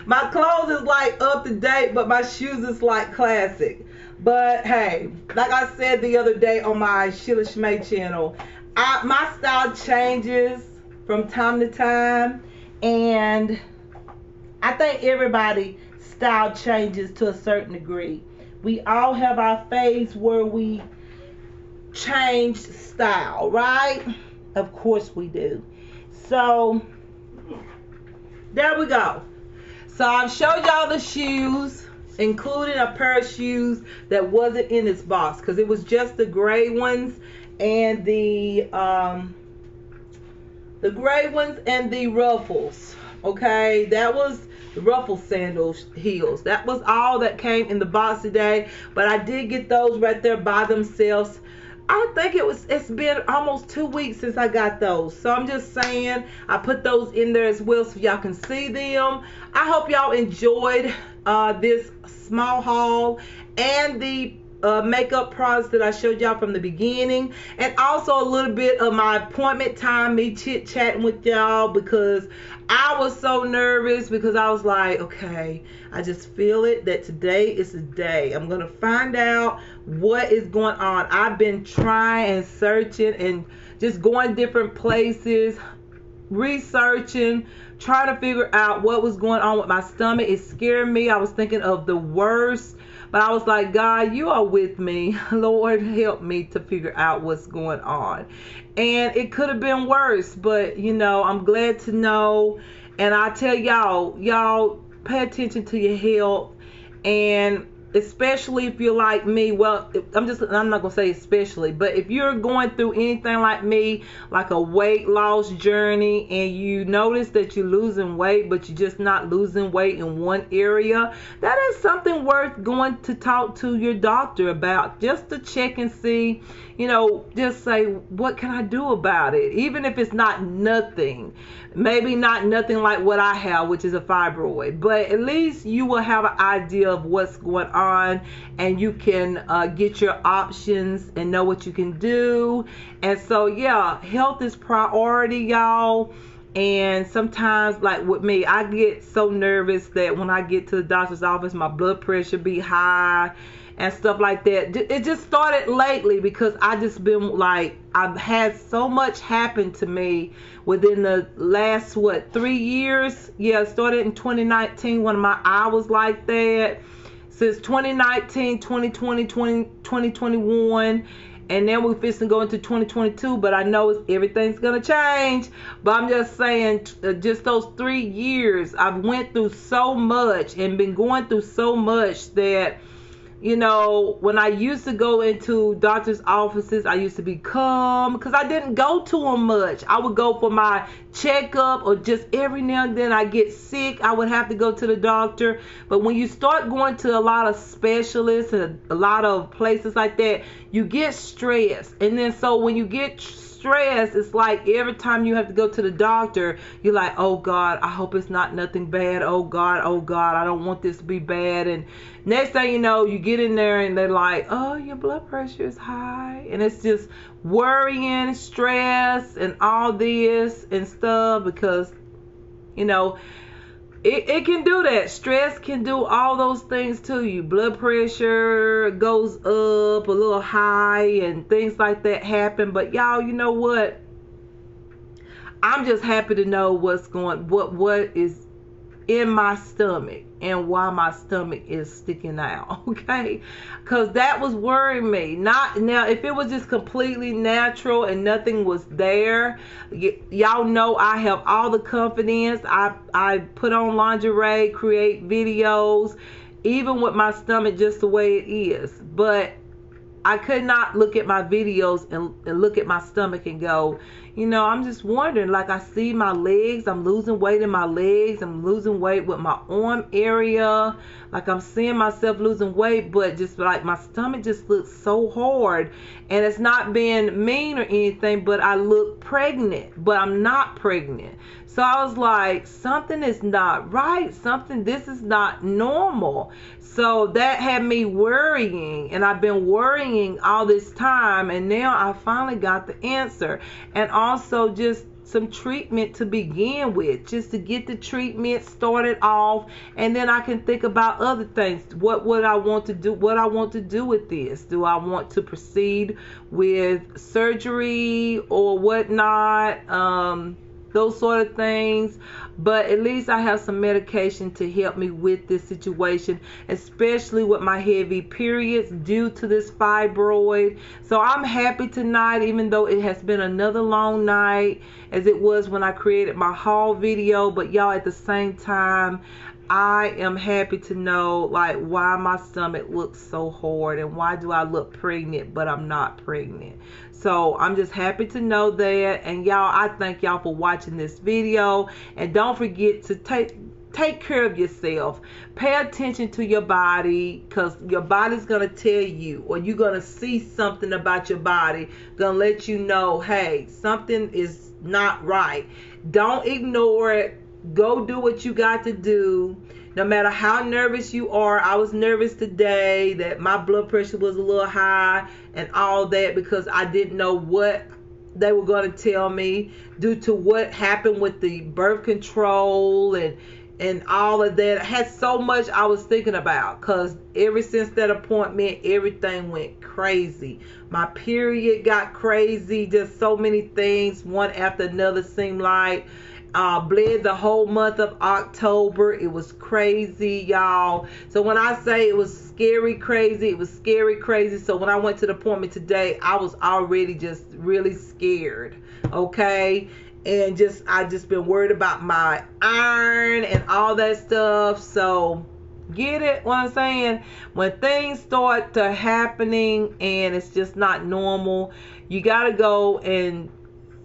My clothes is like up-to-date, but my shoes is like classic. But hey, like I said the other day on my Sheila Shmay channel, my style changes from time to time, and I think everybody's style changes to a certain degree. We all have our phase where we change style, right? Of course we do. So there we go. So I've showed y'all the shoes, including a pair of shoes that wasn't in this box, because it was just the gray ones and the gray ones and the ruffles. Okay, that was the Ruffle Sandals heels. That was all that came in the box today, but I did get those right there by themselves. I think it's been almost 2 weeks since I got those, so I'm just saying I put those in there as well so y'all can see them. I hope y'all enjoyed this small haul and the makeup products that I showed y'all from the beginning, and also a little bit of my appointment time, me chit-chatting with y'all, because I was so nervous, because I was like, okay, I just feel it that today is the day. I'm gonna find out what is going on. I've been trying and searching and just going different places, researching, trying to figure out what was going on with my stomach. It scared me. I was thinking of the worst. But I was like, God, you are with me. Lord, help me to figure out what's going on. And it could have been worse, but, you know, I'm glad to know. And I tell y'all pay attention to your health. And especially if you're like me, well, I'm not going to say especially, but if you're going through anything like me, like a weight loss journey, and you notice that you're losing weight, but you're just not losing weight in one area, that is something worth going to talk to your doctor about, just to check and see, you know, just say, what can I do about it? Even if it's not nothing, maybe not nothing like what I have, which is a fibroid, but at least you will have an idea of what's going on, and you can get your options and know what you can do. And so yeah, health is priority, y'all. And sometimes, like with me, I get so nervous that when I get to the doctor's office, my blood pressure be high and stuff like that. It just started lately, because I just been like, I've had so much happen to me within the last 3 years. Yeah, it started in 2019 when my eye was like that. Since 2019, 2020, 2021, and then we're fixing to go into 2022, but I know everything's gonna change. But I'm just saying, just those 3 years, I've went through so much and been going through so much that, you know, when I used to go into doctor's offices, I used to be calm, because I didn't go to them much. I would go for my checkup, or just every now and then I get sick, I would have to go to the doctor. But when you start going to a lot of specialists and a lot of places like that, you get stressed. And then so when you get stressed, it's like every time you have to go to the doctor, you're like, oh God, I hope it's not nothing bad. Oh God, I don't want this to be bad. And next thing you know, you get in there and they're like, oh, your blood pressure is high. And it's just worrying, stress, and all this and stuff, because, you know, it can do that. Stress can do all those things to you. Blood pressure goes up a little high and things like that happen. But y'all, you know what? I'm just happy to know what is in my stomach and why my stomach is sticking out. Okay, because that was worrying me. Not now, if it was just completely natural and nothing was there, y'all know I have all the confidence. I put on lingerie, create videos, even with my stomach just the way it is. But I could not look at my videos and look at my stomach and go, I'm just wondering. Like, I see my legs, I'm losing weight in my legs, I'm losing weight with my arm area. Like, I'm seeing myself losing weight, but just like my stomach just looks so hard. And it's not being mean or anything, but I look pregnant, but I'm not pregnant. So I was like, something is not right. This is not normal. So that had me worrying, and I've been worrying all this time, and now I finally got the answer. And also just some treatment to begin with, just to get the treatment started off, and then I can think about other things. What I want to do with this. Do I want to proceed with surgery or whatnot? Those sort of things. But at least I have some medication to help me with this situation, especially with my heavy periods due to this fibroid. So I'm happy tonight, even though it has been another long night as it was when I created my haul video. But y'all, at the same time, I am happy to know like why my stomach looks so hard and why do I look pregnant but I'm not pregnant. So I'm just happy to know that. And y'all, I thank y'all for watching this video, and don't forget to take care of yourself. Pay attention to your body, because your body's going to tell you, or you're going to see something about your body going to let you know, hey, something is not right. Don't ignore it. Go do what you got to do. No matter how nervous you are. I was nervous today that my blood pressure was a little high and all that, because I didn't know what they were going to tell me due to what happened with the birth control and all of that. I had so much I was thinking about, because ever since that appointment, everything went crazy. My period got crazy. Just so many things, one after another, seemed like. Bled the whole month of October. It was crazy, y'all. So when I say it was scary crazy, it was scary crazy. So when I went to the appointment today, I was already just really scared. Okay. And I just been worried about my iron and all that stuff. So get it what I'm saying? When things start to happening and it's just not normal, you gotta go and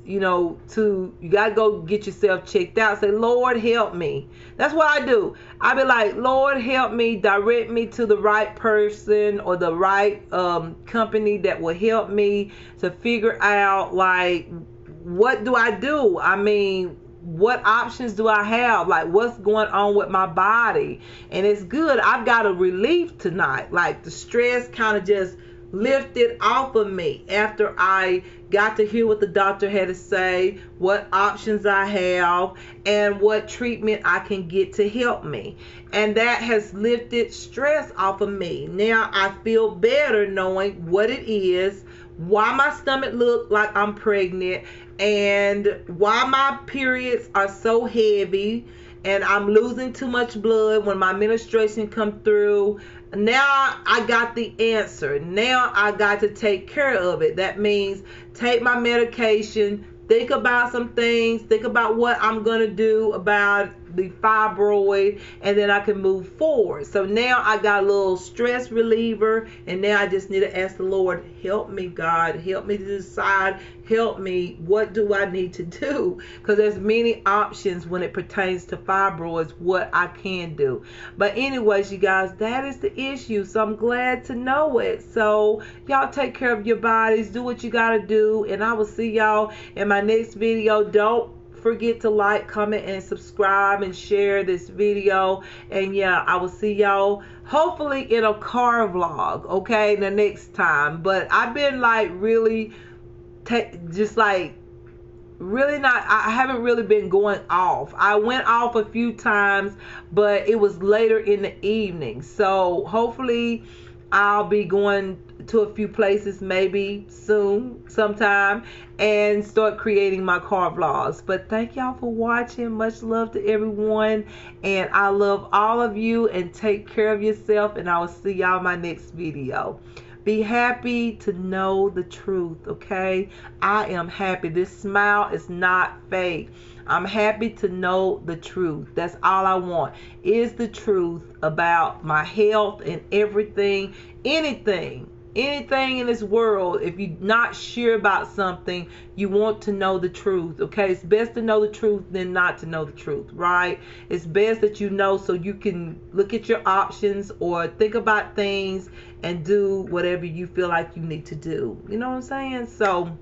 you gotta go get yourself checked out. Say, Lord, help me. That's what I do. I be like, Lord, help me, direct me to the right person or the right company that will help me to figure out, like, what do I do? I mean, what options do I have? Like, what's going on with my body? And it's good. I've got a relief tonight. Like, the stress kind of just lifted off of me after I got to hear what the doctor had to say, what options I have, and what treatment I can get to help me. And that has lifted stress off of me. Now I feel better knowing what it is, why my stomach look like I'm pregnant, and why my periods are so heavy and I'm losing too much blood when my menstruation come through. Now I got the answer. Now I got to take care of it. That means take my medication, think about some things, think about what I'm going to do about the fibroid, and then I can move forward. So now I got a little stress reliever, and now I just need to ask the Lord, help me, God, help me to decide, help me, what do I need to do? Because there's many options when it pertains to fibroids, what I can do. But anyways, you guys, that is the issue. So I'm glad to know it. So y'all take care of your bodies, do what you got to do, and I will see y'all in my next video. Don't forget to like, comment, and subscribe and share this video. And yeah, I will see y'all hopefully in a car vlog, okay, the next time. But I've been like really really not, I haven't really been going off. I went off a few times, but it was later in the evening. So hopefully I'll be going to a few places maybe soon, sometime, and start creating my car vlogs. But thank y'all for watching. Much love to everyone, and I love all of you, and take care of yourself, and I will see y'all in my next video. Be happy to know the truth, okay? I am happy. This smile is not fake. I'm happy to know the truth. That's all I want, is the truth about my health and everything, anything in this world. If you're not sure about something, you want to know the truth, okay? It's best to know the truth than not to know the truth, right? It's best that you know, so you can look at your options or think about things and do whatever you feel like you need to do. You know what I'm saying? So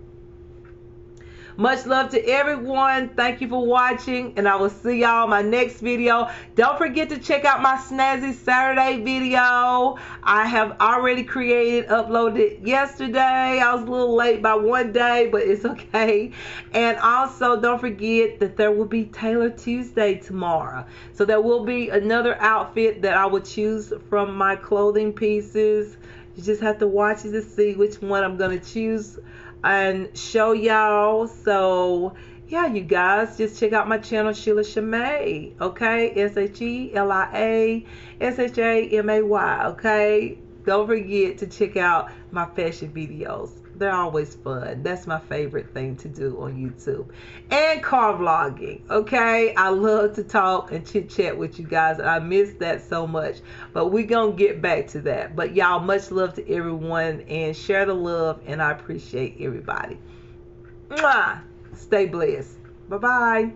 much love to everyone. Thank you for watching, and I will see y'all in my next video. Don't forget to check out my Snazzy Saturday video. I have already uploaded it yesterday. I was a little late by one day, but it's okay. And also, don't forget that there will be Taylor Tuesday tomorrow. So there will be another outfit that I will choose from my clothing pieces. You just have to watch it to see which one I'm going to choose and show y'all. So yeah, you guys, just check out my channel, Sheila Shamay, okay? SHELIA-SHAMAY, okay? Don't forget to check out my fashion videos. They're always fun. That's my favorite thing to do on YouTube. And car vlogging, okay? I love to talk and chit chat with you guys. I miss that so much, but we're gonna get back to that. But y'all, much love to everyone, and share the love, and I appreciate everybody. Mwah! Stay blessed. Bye-bye.